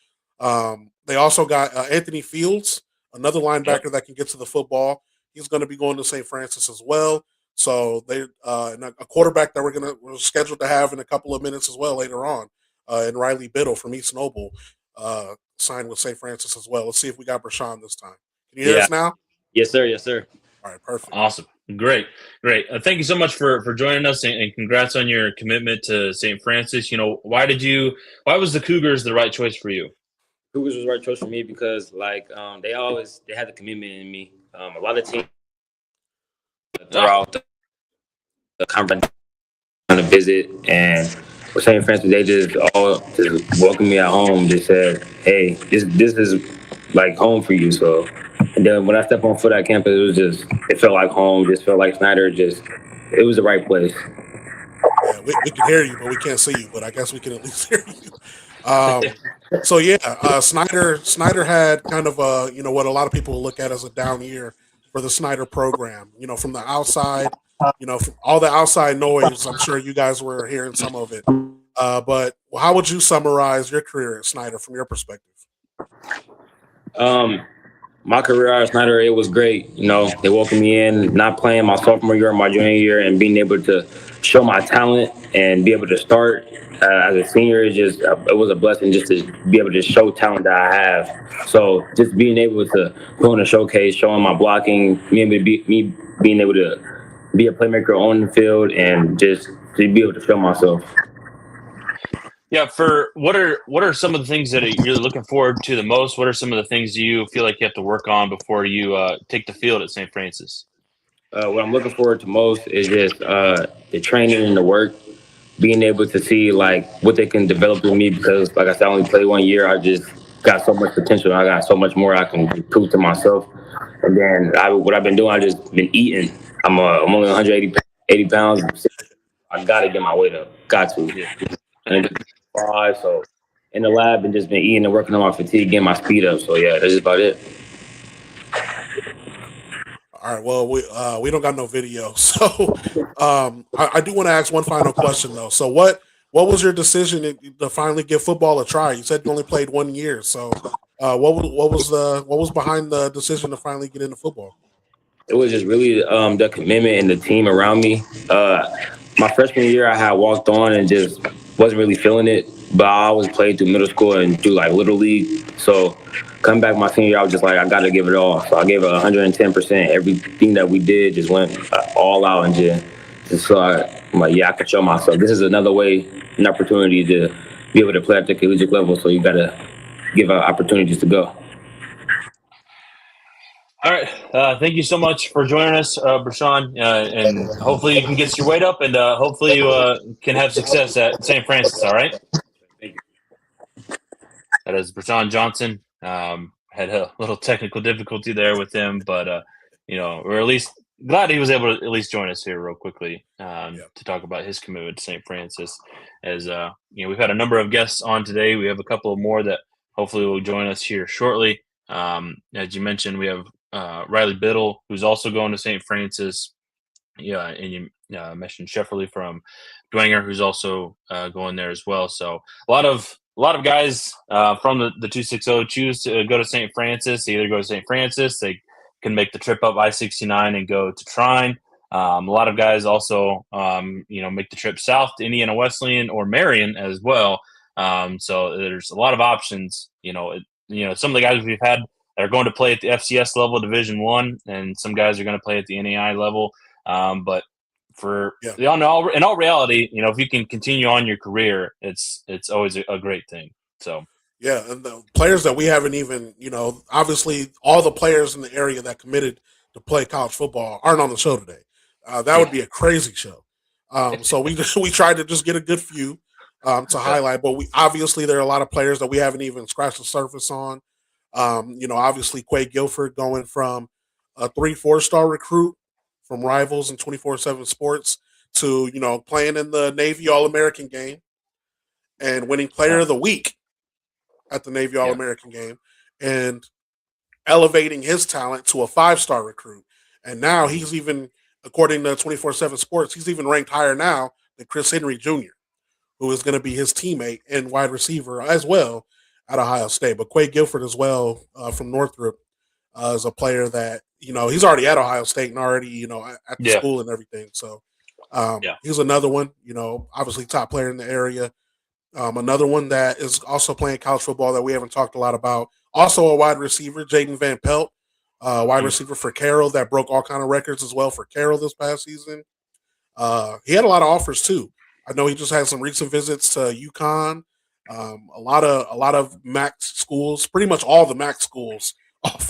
They also got Anthony Fields another linebacker that can get to the football. He's going to be going to St. Francis as well. So they and a quarterback that we're scheduled to have in a couple of minutes as well later on, and Riley Biddle from East Noble signed with St. Francis as well. Let's see if we got Bri'Shawn this time. Can you hear us now? Yes, sir. Yes, sir. All right, perfect. Awesome. Great. Thank you so much for joining us, and congrats on your commitment to St. Francis. Why was the Cougars the right choice for you? Cougars was the right choice for me because they had the commitment in me. A lot of teams throughout the conference on a visit, and with St. Francis, they just welcomed me at home. Just said, "Hey, this is like home for you." So, and then when I stepped on foot at campus, it felt like home. Just felt like Snider. It was the right place. Yeah, we can hear you, but we can't see you. But I guess we can at least hear you. Snider had kind of what a lot of people look at as a down year for the Snider program. From the outside, from all the outside noise, I'm sure you guys were hearing some of it. But how would you summarize your career at Snider from your perspective? My career at Snider, it was great. They welcomed me in, not playing my sophomore year or my junior year, and being able to show my talent and be able to start as a senior. It was a blessing just to be able to show talent that I have. So just being able to go in a showcase, showing my blocking, me being able to be a playmaker on the field, and just to be able to show myself. Yeah, for what are some of the things that you're looking forward to the most? What are some of the things you feel like you have to work on before you take the field at St. Francis? What I'm looking forward to most is just the training and the work, being able to see what they can develop with me, because like I said, I only played 1 year. I just got so much potential. I got so much more I can prove to myself. And then what I've been doing, I've just been eating. I'm only 180 pounds. I got to get my weight up. Got to. Yeah. And so in the lab and just been eating and working on my fatigue, getting my speed up. So yeah, that's just about it. All right. Well, we don't got no video, so I do want to ask one final question though. So what was your decision to finally give football a try? You said you only played 1 year, so what was behind the decision to finally get into football? It was just really the commitment and the team around me. My freshman year, I had walked on and just wasn't really feeling it, but I always played through middle school and through Little League. So coming back my senior year, I was just I got to give it all. So I gave it 110%. Everything that we did just went all out, and just so I'm I could show myself. This is another way, an opportunity to be able to play at the collegiate level. So you got to give out opportunities to go. All right. Thank you so much for joining us, Bri'Shawn, and hopefully you can get your weight up, and hopefully you can have success at St. Francis, all right? Thank you. That is Bri'Shawn Johnson. Had a little technical difficulty there with him, but, we're at least glad he was able to at least join us here real quickly to talk about his commitment to St. Francis. As, we've had a number of guests on today. We have a couple more that hopefully will join us here shortly. As you mentioned, we have Riley Biddle, who's also going to St. Francis. Yeah, and you mentioned Shefferly from Dwenger, who's also going there as well. So a lot of guys from the 260 choose to go to St. Francis. They either go to St. Francis, they can make the trip up I-69 and go to Trine. A lot of guys also, make the trip south to Indiana Wesleyan or Marion as well. So there's a lot of options. Some of the guys we've had are going to play at the FCS level, Division I, and some guys are going to play at the NAI level. But in all reality, if you can continue on your career, it's always a great thing. So yeah, and the players that we haven't even, obviously all the players in the area that committed to play college football aren't on the show today. That would be a crazy show. So we tried to just get a good few to highlight, but obviously there are a lot of players that we haven't even scratched the surface on. Obviously Quay Guilford going from a 3-4-star recruit from Rivals and 24/7 Sports to, playing in the Navy All-American game and winning Player of the Week at the Navy All-American game and elevating his talent to a 5-star recruit. And now he's even, according to 24/7 Sports, he's even ranked higher now than Chris Henry Jr., who is going to be his teammate and wide receiver as well at Ohio State. But Quay Guilford as well from Northrop, as a player that, he's already at Ohio State and already, at the school and everything. So he's another one, obviously top player in the area. Another one that is also playing college football that we haven't talked a lot about. Also a wide receiver, Jaden Van Pelt, wide receiver for Carroll that broke all kind of records as well for Carroll this past season. He had a lot of offers too. I know he just had some recent visits to UConn. A lot of MAC schools, pretty much all the MAC schools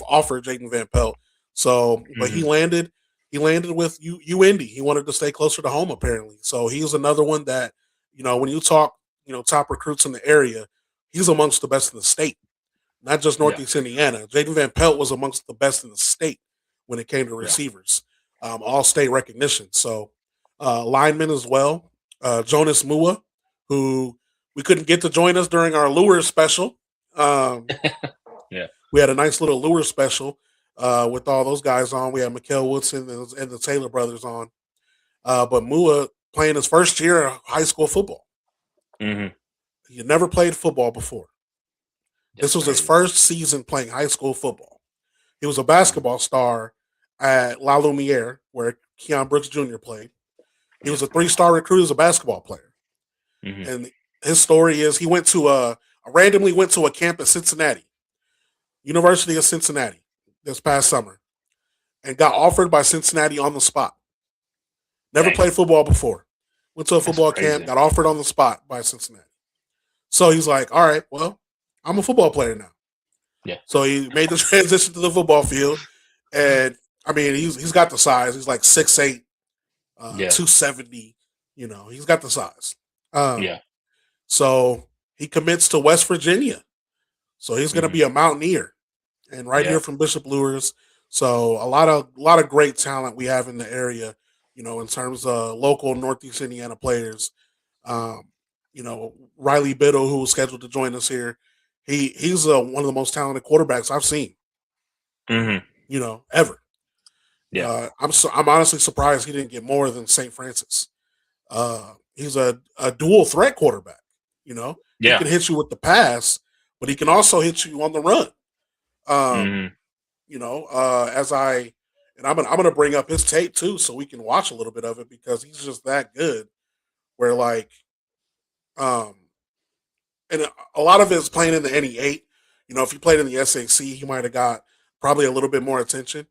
offered Jaden Van Pelt. So, but he landed with UIndy. He wanted to stay closer to home apparently. So he is another one that, when you talk, top recruits in the area, he's amongst the best in the state, not just Northeast Indiana. Jaden Van Pelt was amongst the best in the state when it came to receivers, all state recognition. So linemen as well. Jonas Mua, who we couldn't get to join us during our Luers special. We had a nice little Luers special with all those guys on. We had McKale Woodson and the Taylor brothers on. But Mua playing his first year of high school football. Mm-hmm. He had never played football before. This was his first season playing high school football. He was a basketball star at La Lumiere, where Keon Brooks Jr. played. He was a 3-star recruit as a basketball player. Mm-hmm. And his story is he randomly went to a camp at Cincinnati, University of Cincinnati, this past summer, and got offered by Cincinnati on the spot. Never played football before. Went to a football camp, got offered on the spot by Cincinnati. So he's like, all right, well, I'm a football player now. Yeah. So he made the transition to the football field. And, I mean, he's got the size. He's like 6'8", 270. He's got the size. So he commits to West Virginia. So he's going to be a Mountaineer and here from Bishop Luers. So a lot of great talent we have in the area, in terms of local Northeast Indiana players. Riley Biddle, who was scheduled to join us here, he's one of the most talented quarterbacks I've seen. Mm-hmm. Ever. Yeah. I'm honestly surprised he didn't get more than St. Francis. He's a dual threat quarterback. He can hit you with the pass, but he can also hit you on the run. I'm gonna bring up his tape too, so we can watch a little bit of it because he's just that good. Where and a lot of it is playing in the NE8. If he played in the SAC, he might have got probably a little bit more attention.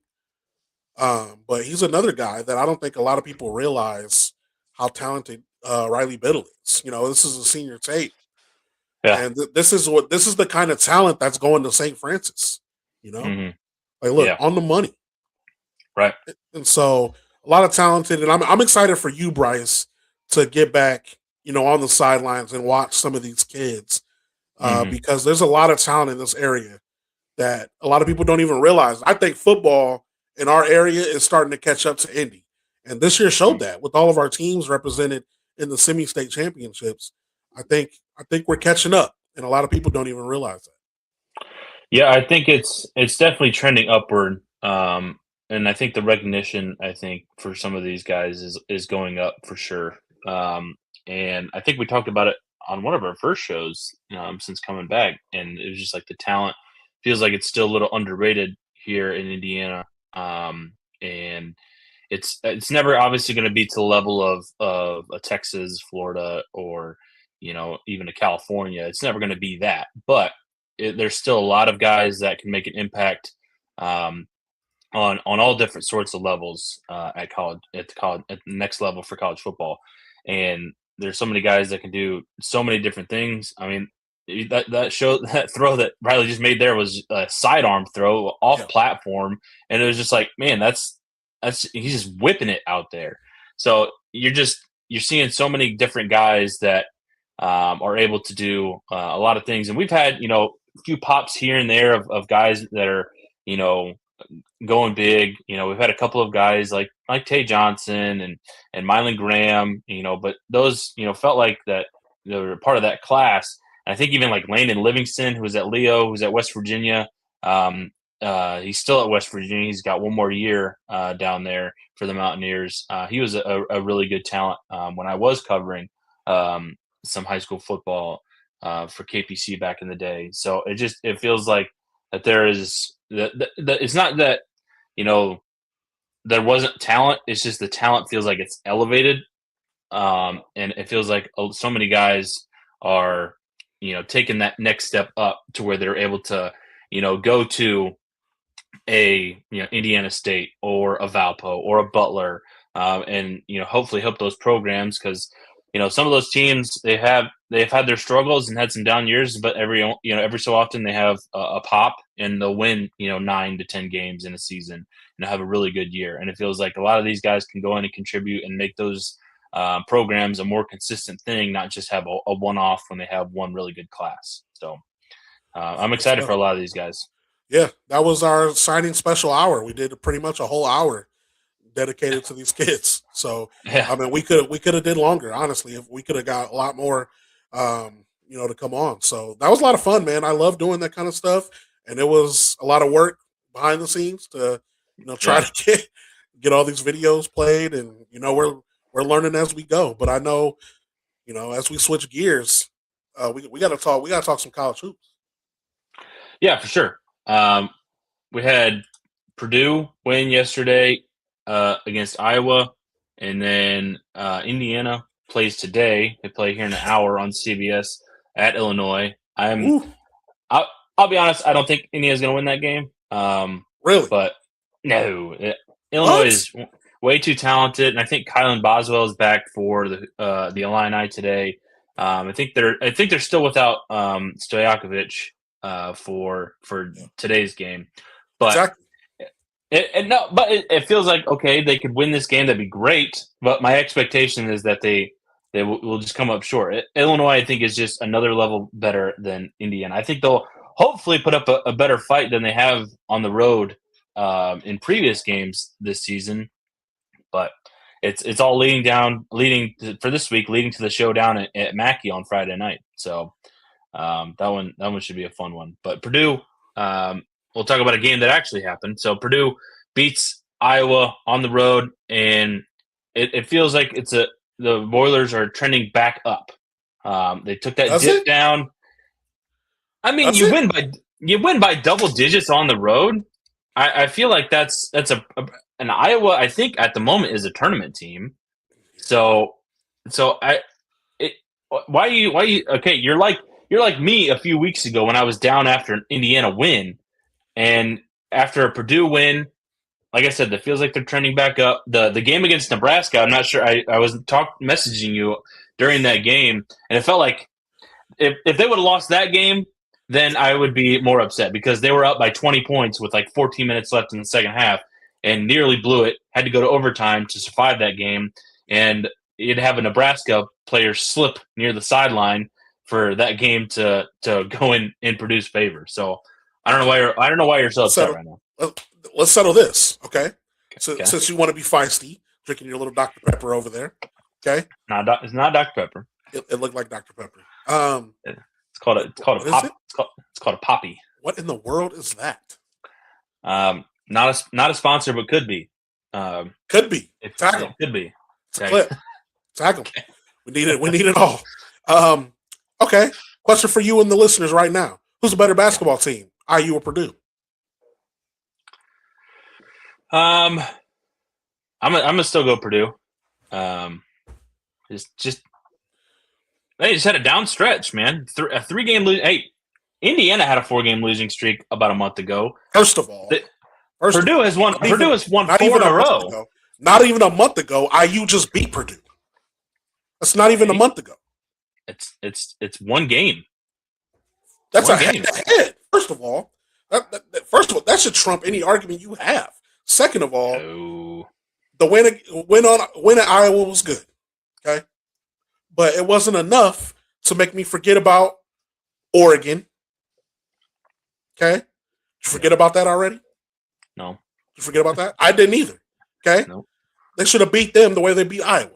But he's another guy that I don't think a lot of people realize how talented Riley Biddle is. This is a senior tape. Yeah. And this is the kind of talent that's going to St. Francis. On the money. Right. And so a lot of talented, and I'm excited for you, Brice, to get back, on the sidelines and watch some of these kids because there's a lot of talent in this area that a lot of people don't even realize. I think football in our area is starting to catch up to Indy. And this year showed that with all of our teams represented in the semi-state championships. I think we're catching up, and a lot of people don't even realize that. Yeah, I think it's definitely trending upward. And I think the recognition, for some of these guys is going up for sure. And I think we talked about it on one of our first shows since coming back, and it was just like the talent feels like it's still a little underrated here in Indiana. And it's never obviously going to be to the level of a Texas, Florida, or even a California. It's never going to be that, but there's still a lot of guys that can make an impact on all different sorts of levels at the next level for college football. And there's so many guys that can do so many different things. I mean, that throw that Riley just made there was a sidearm throw off platform, and it was just like, man, that's he's just whipping it out there. So you're seeing so many different guys that are able to do a lot of things, and we've had a few pops here and there of guys that are going big. We've had a couple of guys like Tay Johnson and Mylan Graham, but those, felt like that they were part of that class. And I think even like Landon Livingston, who was at Leo, who's at West Virginia. He's still at West Virginia. He's got one more year down there for the Mountaineers. He was a really good talent when I was covering some high school football for KPC back in the day. So it feels like that there is it's not that, there wasn't talent. It's just the talent feels like it's elevated. And it feels like so many guys are, taking that next step up to where they're able to, go to a, Indiana State or a Valpo or a Butler, and, hopefully help those programs because, some of those teams they've had their struggles and had some down years, but every so often they have a pop and they'll win, 9 to 10 games in a season and have a really good year. And it feels like a lot of these guys can go in and contribute and make those programs a more consistent thing, not just have a one-off when they have one really good class. So I'm excited for a lot of these guys. Yeah, that was our signing special hour. We did pretty much a whole hour dedicated to these kids. So Yeah. I mean, we could have did longer. Honestly, if we could have got a lot more, to come on. So that was a lot of fun, man. I love doing that kind of stuff, and it was a lot of work behind the scenes to, try to get all these videos played, and we're learning as we go. But I know, as we switch gears, we got to talk some college hoops. Yeah, for sure. We had Purdue win yesterday against Iowa, and then Indiana plays today. They play here in an hour on CBS at Illinois. I'll be honest. I don't think Indiana's going to win that game. Really? But no, Illinois is way too talented, and I think Kylan Boswell is back for the Illini today. I think they're still without Stojakovic for today's game, but Exactly. it feels like okay, they could win this game. That'd be great, but my expectation is that they will just come up short. Illinois, I think, is just another level better than Indiana. I think they'll hopefully put up a better fight than they have on the road in previous games this season, but it's all leading to the showdown at Mackey on Friday night. So that one should be a fun one. But Purdue, we'll talk about a game that actually happened. So Purdue beats Iowa on the road, and it feels like the Boilers are trending back up. They took that dip down. I mean, you win by double digits on the road. I feel like that's an Iowa. I think at the moment is a tournament team. So why you okay? You're like me a few weeks ago when I was down after an Indiana win, and after a Purdue win, like I said, it feels like they're trending back up. The game against Nebraska, I'm not sure. I was messaging you during that game, and it felt like if they would have lost that game, then I would be more upset because they were up by 20 points with like 14 minutes left in the second half and nearly blew it. Had to go to overtime to survive that game, and you'd have a Nebraska player slip near the sideline for that game to go in Purdue's favor. So I don't know why you're so upset right now. Let's settle this, okay? So since you want to be feisty, drinking your little Dr. Pepper over there, okay? It's not Dr. Pepper. It looked like Dr. Pepper. It's called a pop. It's called a poppy. What in the world is that? Not a sponsor, but could be. Could be. Tag 'em. Could be. Tag 'em. We need it. We need it all. Okay. Question for you and the listeners right now: who's a better basketball team, IU or Purdue? I'm gonna still go Purdue. They just had a down stretch, man. A 3-game losing. Hey, Indiana had a 4-game losing streak about a month ago. First of all, Purdue has won 4 in a row. Not even a month ago, IU just beat Purdue. That's not even a month ago. It's one game. That's a head. First of all, that should trump any argument you have. Second of all, the win at Iowa was good. Okay. But it wasn't enough to make me forget about Oregon. Okay? Did you forget about that already? No. Did you forget about that? I didn't either. Okay? No. They should have beat them the way they beat Iowa.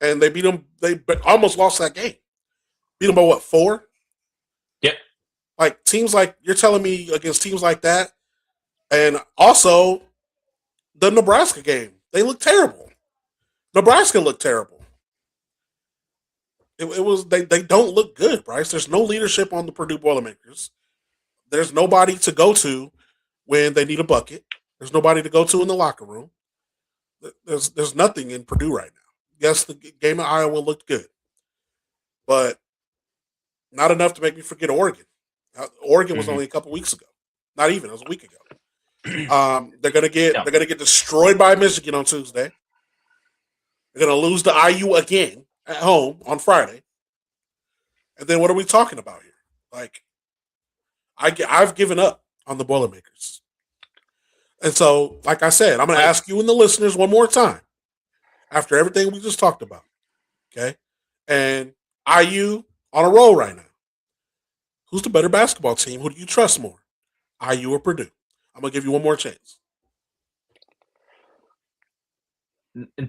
And they beat them. They almost lost that game. Beat them by what, 4? Yep. Like, teams like, you're telling me against teams like that. And also, the Nebraska game. They look terrible. Nebraska looked terrible. It was they don't look good, Brice. There's no leadership on the Purdue Boilermakers. There's nobody to go to when they need a bucket. There's nobody to go to in the locker room. There's nothing in Purdue right now. Yes, the game at Iowa looked good, but not enough to make me forget Oregon. Oregon was only a couple weeks ago. Not even, it was a week ago. They're gonna get destroyed by Michigan on Tuesday. They're gonna lose to IU again at home on Friday. And then what are we talking about here? Like, I've given up on the Boilermakers. And so, like I said, I'm going to ask you and the listeners one more time after everything we just talked about. Okay? And IU on a roll right now. Who's the better basketball team? Who do you trust more? IU or Purdue? I'm going to give you one more chance.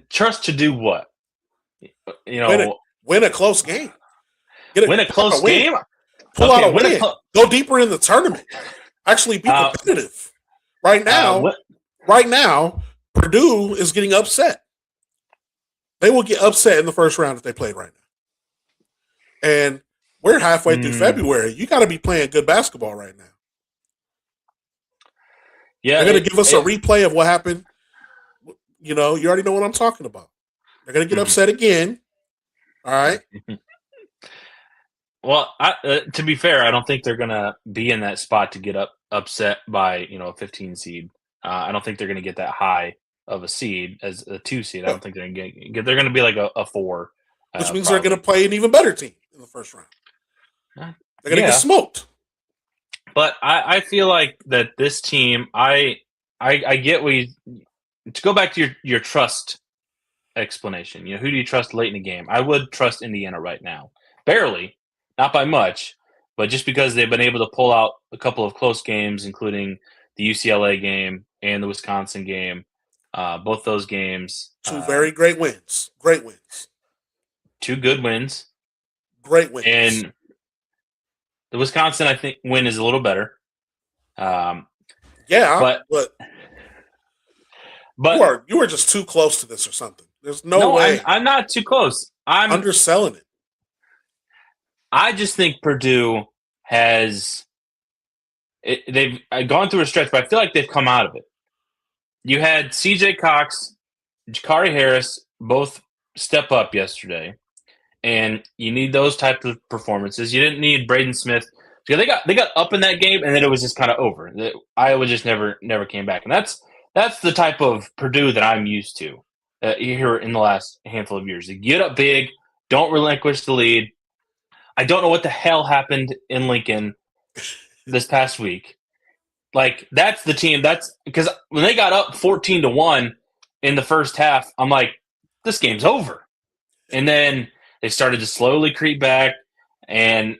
Trust to do what? You know, win a close game. Win a close game? Pull out a win. Go deeper in the tournament. Actually be competitive. Right now, Purdue is getting upset. They will get upset in the first round if they played right now. And we're halfway through February. You got to be playing good basketball right now. Yeah, they're going to give us a replay of what happened. You know, you already know what I'm talking about. They're going to get upset again. All right. Well, to be fair, I don't think they're going to be in that spot to get upset by, a 15 seed. I don't think they're going to get that high of a seed as a 2 seed. I don't think they're going to get. They're going to be like a 4, which means they're going to play an even better team in the first round. They're going to get smoked. But I feel like that this team, I get to go back to your trust explanation. Who do you trust late in the game? I would trust Indiana right now, barely. Not by much, but just because they've been able to pull out a couple of close games, including the UCLA game and the Wisconsin game. Both those games. 2 very great wins. Great wins. 2 good wins. Great wins. And the Wisconsin, I think, win is a little better. But you are just too close to this or something. There's no way. I'm not too close. I'm underselling it. I just think Purdue they've gone through a stretch, but I feel like they've come out of it. You had CJ Cox, Jakari Harris both step up yesterday, and you need those types of performances. You didn't need Braden Smith. They got up in that game, and then it was just kind of over. Iowa just never came back, and that's the type of Purdue that I'm used to here in the last handful of years. They get up big, don't relinquish the lead. I don't know what the hell happened in Lincoln this past week. Like, that's the team. That's because when they got up 14-1 in the first half, I'm like, this game's over. And then they started to slowly creep back. And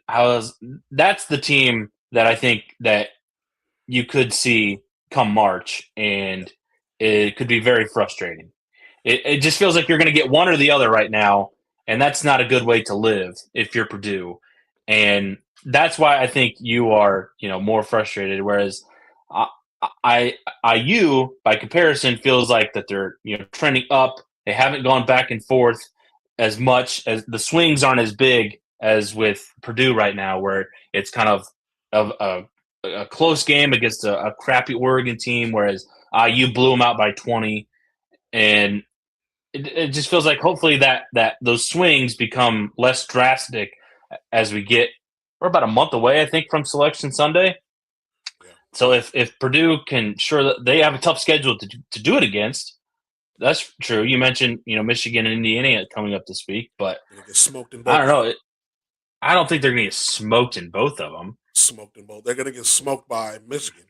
that's the team that I think that you could see come March, and it could be very frustrating. It just feels like you're going to get one or the other right now. And that's not a good way to live if you're Purdue. And that's why I think you are, more frustrated. Whereas IU, by comparison, feels like that they're, trending up. They haven't gone back and forth as much. As the swings aren't as big as with Purdue right now, where it's kind of a close game against a crappy Oregon team, whereas IU blew them out by 20. And it just feels like hopefully that those swings become less drastic as we're about a month away, I think, from Selection Sunday. Yeah. So if Purdue can that they have a tough schedule to do it against, that's true. You mentioned, Michigan and Indiana coming up this week, but get smoked in both. I don't know. I don't think they're going to get smoked in both of them. Smoked in both. They're going to get smoked by Michigan.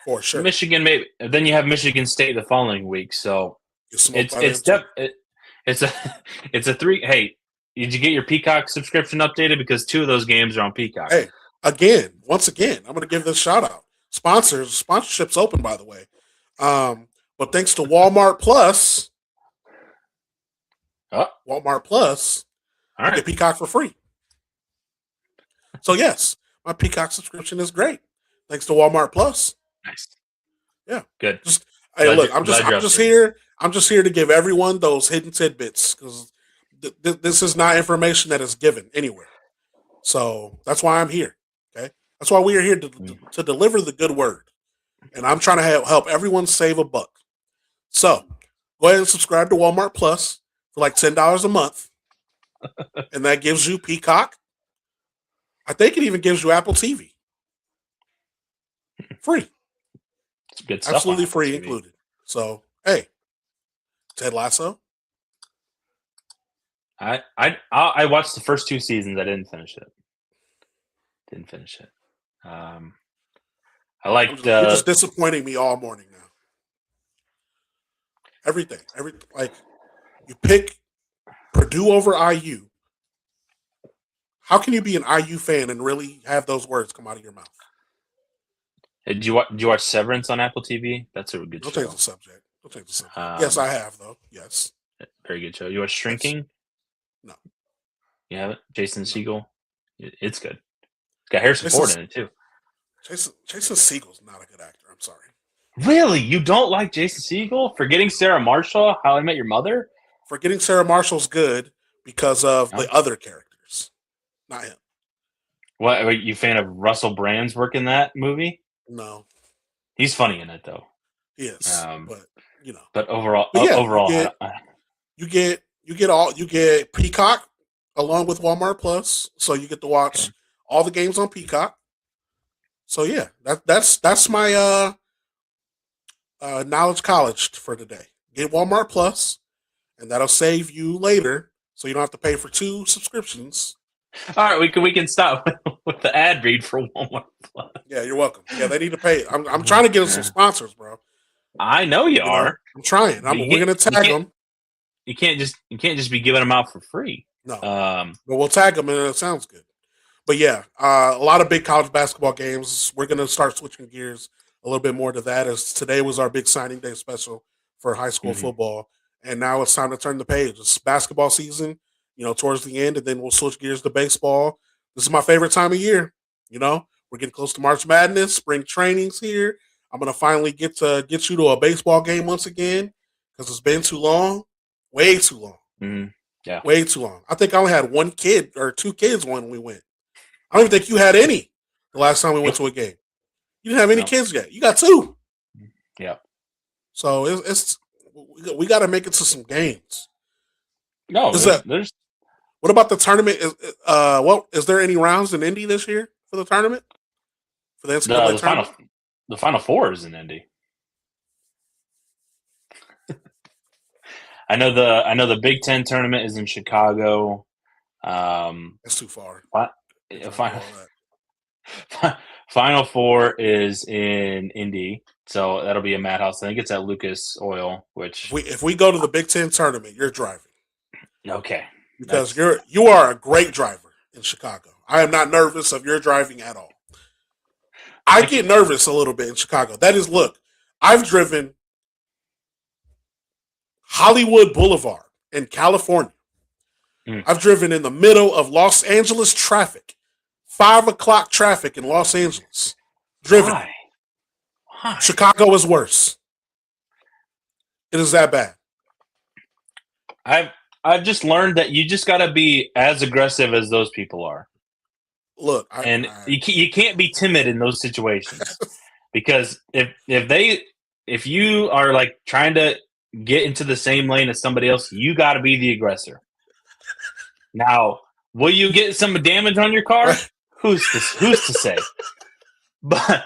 For sure. Michigan, maybe. Then you have Michigan State the following week, so it's a 3. Hey, did you get your Peacock subscription updated? Because 2 of those games are on Peacock. Hey, once again, I'm going to give this shout out. Sponsorship's open, by the way. But thanks to Walmart Plus, all right, get Peacock for free. So yes, my Peacock subscription is great. Thanks to Walmart Plus. Nice. Yeah. Good. I'm just here to give everyone those hidden tidbits, because this is not information that is given anywhere. So that's why I'm here. Okay. That's why we are here to deliver the good word. And I'm trying to help everyone save a buck. So go ahead and subscribe to Walmart Plus for like $10 a month. And that gives you Peacock. I think it even gives you Apple TV. Free. It's good stuff. Absolutely free included. So, hey, Ted Lasso. I watched the first 2 seasons. I didn't finish it. I liked. You're just disappointing me all morning now. Everything, like you pick Purdue over IU. How can you be an IU fan and really have those words come out of your mouth? Did you watch Severance on Apple TV? That's a good show. Don't change the subject. Yes, I have though. Yes, very good show. You watch Shrinking? Yes. No. You haven't? Jason Segel. It's good. It's got Harrison Ford in it too. Jason Segel's not a good actor. I'm sorry. Really? You don't like Jason Segel? Forgetting Sarah Marshall, How I Met Your Mother? Forgetting Sarah Marshall's good because of the other characters, not him. What? Are you a fan of Russell Brand's work in that movie? No. He's funny in it though. He is, but you know. But overall, you get Peacock along with Walmart Plus, so you get to watch all the games on Peacock. So yeah, that's my knowledge college for today. Get Walmart Plus, and that'll save you later, so you don't have to pay for 2 subscriptions. All right, we can stop with the ad read for Walmart Plus. Yeah, you're welcome. Yeah, they need to pay. I'm trying to get them some sponsors, bro. I know you are. I'm trying. We're gonna tag them. You can't just be giving them out for free. No, but we'll tag them, and it sounds good. But yeah, a lot of big college basketball games. We're gonna start switching gears a little bit more to that, as today was our big signing day special for high school football, and now it's time to turn the page. It's basketball season, towards the end, and then we'll switch gears to baseball. This is my favorite time of year. We're getting close to March Madness. Spring training's here. I'm gonna finally get you to a baseball game once again because it's been too long, way too long. Mm-hmm. Yeah, way too long. I think I only had 1 kid or 2 kids when we went. I don't even think you had any the last time we went to a game. You didn't have any kids yet. You got 2. Yeah. So we got to make it to some games. No, there's. What about the tournament? Is there any rounds in Indy this year for the tournament? For the NCAA tournament? The Final Four is in Indy. I know the Big Ten tournament is in Chicago. That's too far. Final Four is in Indy, so that'll be a madhouse. I think it's at Lucas Oil. Which if we go to the Big Ten tournament, you're driving. Okay, because you are a great driver in Chicago. I am not nervous of your driving at all. I get nervous a little bit in Chicago. Look, I've driven Hollywood Boulevard in California. I've driven in the middle of Los Angeles traffic, 5 o'clock traffic in Los Angeles. Driven. Why? Chicago is worse. It is that bad. I've just learned that you just got to be as aggressive as those people are. Look, you can't be timid in those situations because if you are like trying to get into the same lane as somebody else, you got to be the aggressor. Now, will you get some damage on your car? Who's to say? But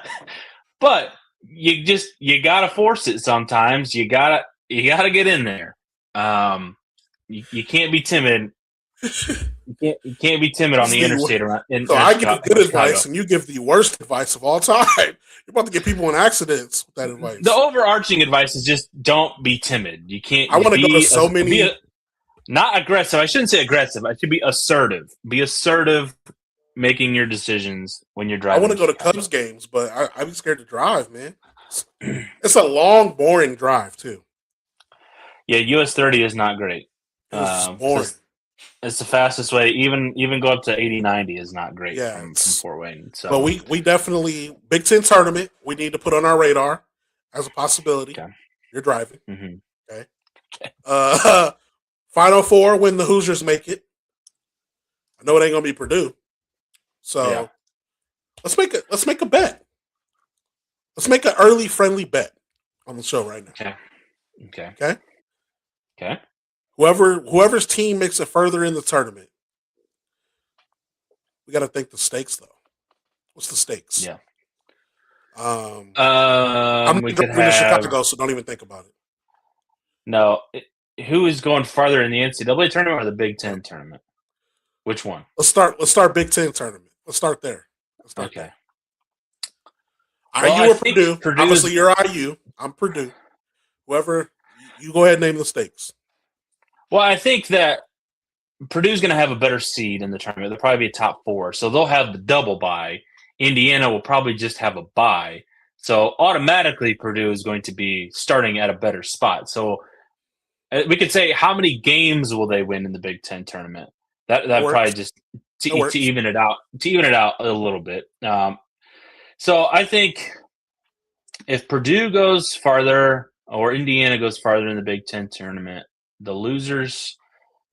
you gotta force it sometimes. You gotta get in there. You can't be timid. You can't be timid on the interstate around. So I give good advice, and you give the worst advice of all time. You're about to get people in accidents with that advice. The overarching advice is just don't be timid. You can't. I want to go to so many. Not aggressive. I shouldn't say aggressive. I should be assertive. Be assertive, making your decisions when you're driving. I want to go to Cubs games, but I'd be scared to drive, man. It's a long, boring drive too. Yeah, US 30 is not great. It's boring. It's the fastest way. Even go up to 80-90 is not great from Fort Wayne. So, but we definitely Big Ten tournament. We need to put on our radar as a possibility. Okay. You're driving. Mm-hmm. Okay. Final Four when the Hoosiers make it. I know it ain't gonna be Purdue. So Let's make a bet. Let's make an early friendly bet on the show right now. Okay. Whoever's team makes it further in the tournament, we got to think the stakes though. What's the stakes? Yeah. I'm we driving could have to Chicago, so don't even think about it. No. Who is going farther in the NCAA tournament or the Big Ten tournament? Which one? Let's start Big Ten tournament. Let's start there. Okay. IU or Purdue? Obviously, you're IU. I'm Purdue. Whoever, you go ahead and name the stakes. Well, I think that Purdue's going to have a better seed in the tournament. They'll probably be a top 4, so they'll have the double bye. Indiana will probably just have a bye. So automatically, Purdue is going to be starting at a better spot. So we could say, how many games will they win in the Big Ten tournament? That probably just to even it out a little bit. So I think if Purdue goes farther or Indiana goes farther in the Big Ten tournament, the losers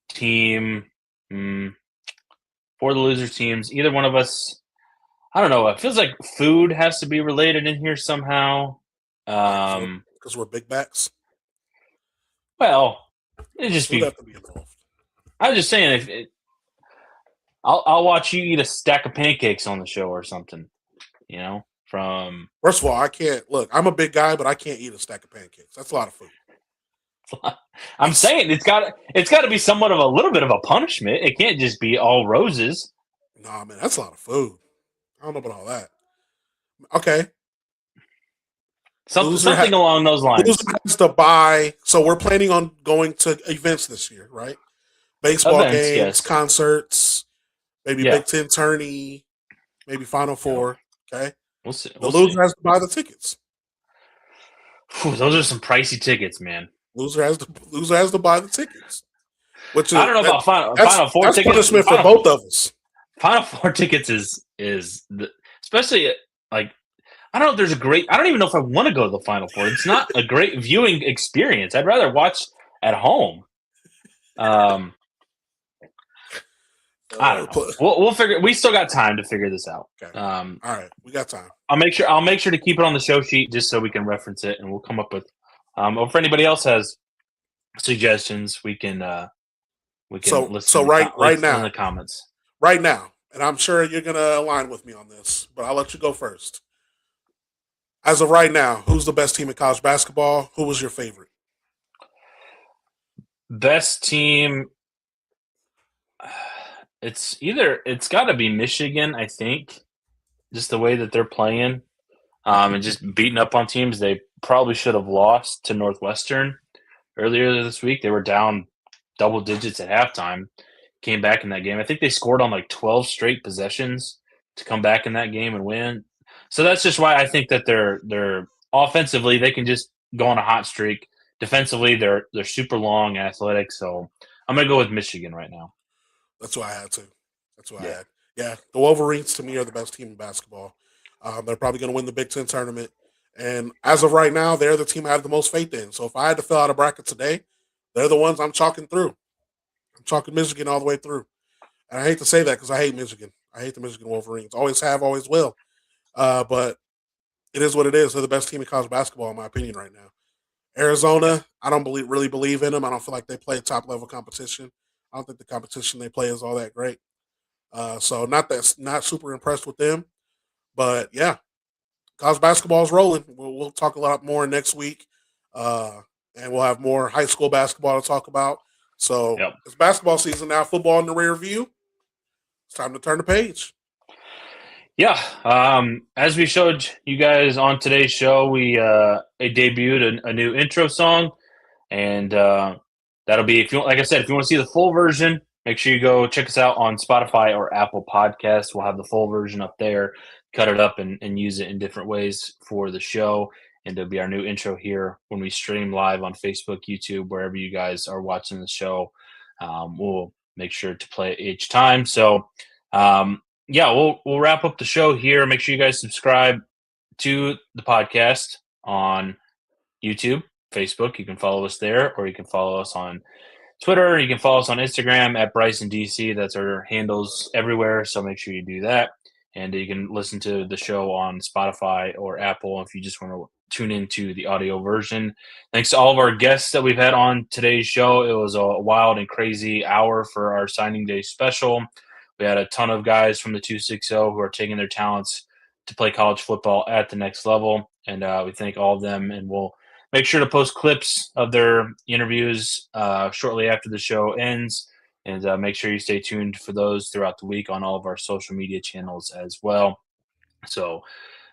team, for the losers teams, either one of us, I don't know. It feels like food has to be related in here somehow. Because we're big backs. Well, it just have to be involved. I was just saying, I'll watch you eat a stack of pancakes on the show or something. You know, from first of all, I can't look. I'm a big guy, but I can't eat a stack of pancakes. That's a lot of food. I'm saying it's got to be somewhat of a little bit of a punishment. It can't just be all roses. Nah, man, that's a lot of food. I don't know about all that. Okay. Something along those lines. Loser has to buy. So we're planning on going to events this year, right? Baseball games, concerts, maybe Big Ten tourney, maybe Final Four. Okay. We'll see. The loser has to buy the tickets. Whew, those are some pricey tickets, man. Loser has to buy the tickets. Which I don't know about Final Four that's tickets. Punishment for both of us. Final Four tickets especially like I don't know if there's I don't even know if I want to go to the Final Four. It's not a great viewing experience. I'd rather watch at home. I don't know. We'll figure. We still got time to figure this out. Okay. All right, we got time. I'll make sure to keep it on the show sheet just so we can reference it, and we'll come up with. Or if anybody else has suggestions, we can listen. So right now in the comments. Right now, and I'm sure you're gonna align with me on this, but I'll let you go first. As of right now, who's the best team in college basketball? Who was your favorite? Best team. It's got to be Michigan, I think, just the way that they're playing, and just beating up on teams they probably should have lost to Northwestern earlier this week. They were down double digits at halftime, came back in that game. I think they scored on like 12 straight possessions to come back in that game and win. So that's just why I think that they're offensively they can just go on a hot streak. Defensively, they're super long, athletic. So I'm gonna go with Michigan right now. That's why I had to. That's why I had. Yeah, the Wolverines to me are the best team in basketball. They're probably going to win the Big Ten tournament, and as of right now, they're the team I have the most faith in. So if I had to fill out a bracket today, they're the ones I'm chalking through. I'm chalking Michigan all the way through, and I hate to say that because I hate Michigan. I hate the Michigan Wolverines. Always have, always will. But it is what it is. They're the best team in college basketball, in my opinion, right now. Arizona, I don't really believe in them. I don't feel like they play top level competition. I don't think the competition they play is all that great. So not super impressed with them. But yeah, college basketball is rolling. We'll talk a lot more next week. And we'll have more high school basketball to talk about. So It's basketball season now, football in the rear view. It's time to turn the page. Yeah. As we showed you guys on today's show, we debuted a new intro song, and that'll be, if you want to see the full version, make sure you go check us out on Spotify or Apple Podcasts. We'll have the full version up there, cut it up and use it in different ways for the show. And it'll be our new intro here when we stream live on Facebook, YouTube, wherever you guys are watching the show. We'll make sure to play it each time. So, we'll wrap up the show here. Make sure you guys subscribe to the podcast on YouTube, Facebook. You can follow us there, or you can follow us on Twitter. You can follow us on Instagram at Brice and DC. That's our handles everywhere. So make sure you do that. And you can listen to the show on Spotify or Apple if you just want to tune into the audio version. Thanks to all of our guests that we've had on today's show. It was a wild and crazy hour for our signing day special. We had a ton of guys from the 260 who are taking their talents to play college football at the next level. And we thank all of them. And we'll make sure to post clips of their interviews shortly after the show ends. And make sure you stay tuned for those throughout the week on all of our social media channels as well. So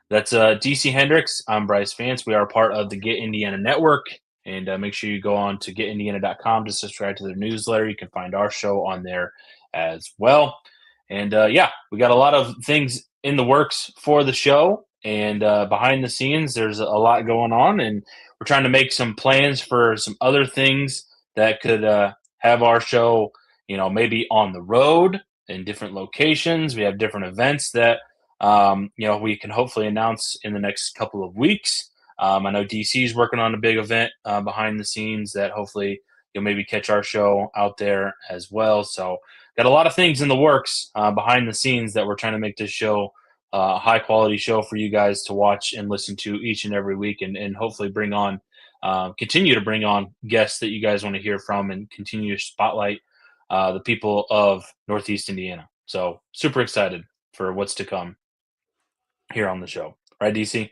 that's DC Hendricks. I'm Bryce Vance. We are part of the Get Indiana Network. And make sure you go on to getindiana.com to subscribe to their newsletter. You can find our show on there as well. And we got a lot of things in the works for the show. And behind the scenes, there's a lot going on. And we're trying to make some plans for some other things that could have our show, maybe on the road in different locations. We have different events that, we can hopefully announce in the next couple of weeks. I know DC is working on a big event behind the scenes that hopefully you'll maybe catch our show out there as well. So got a lot of things in the works behind the scenes that we're trying to make this show a high quality show for you guys to watch and listen to each and every week, and hopefully continue to bring on guests that you guys want to hear from and continue to spotlight the people of Northeast Indiana. So super excited for what's to come here on the show. Right, DC?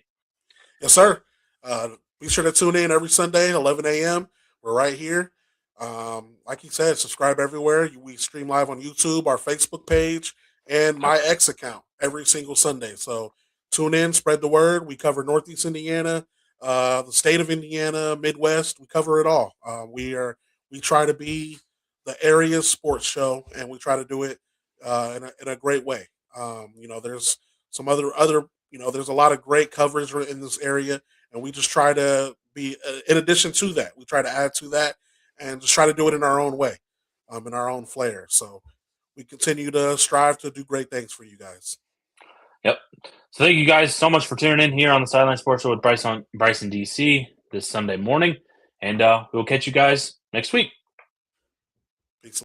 Yes, sir. Be sure to tune in every Sunday, 11 a.m. We're right here. Like you said, subscribe everywhere. We stream live on YouTube, our Facebook page, and my X account every single Sunday. So tune in, spread the word. We cover Northeast Indiana, the state of Indiana, Midwest. We cover it all. We try to be the area's sports show, and we try to do it in a great way. There's some other there's a lot of great coverage in this area, and we just try to be in addition to that, we try to add to that and just try to do it in our own way, in our own flair. So we continue to strive to do great things for you guys. Yep. So thank you guys so much for tuning in here on the Sideline Sports Show with Brice and DC this Sunday morning, and we'll catch you guys next week.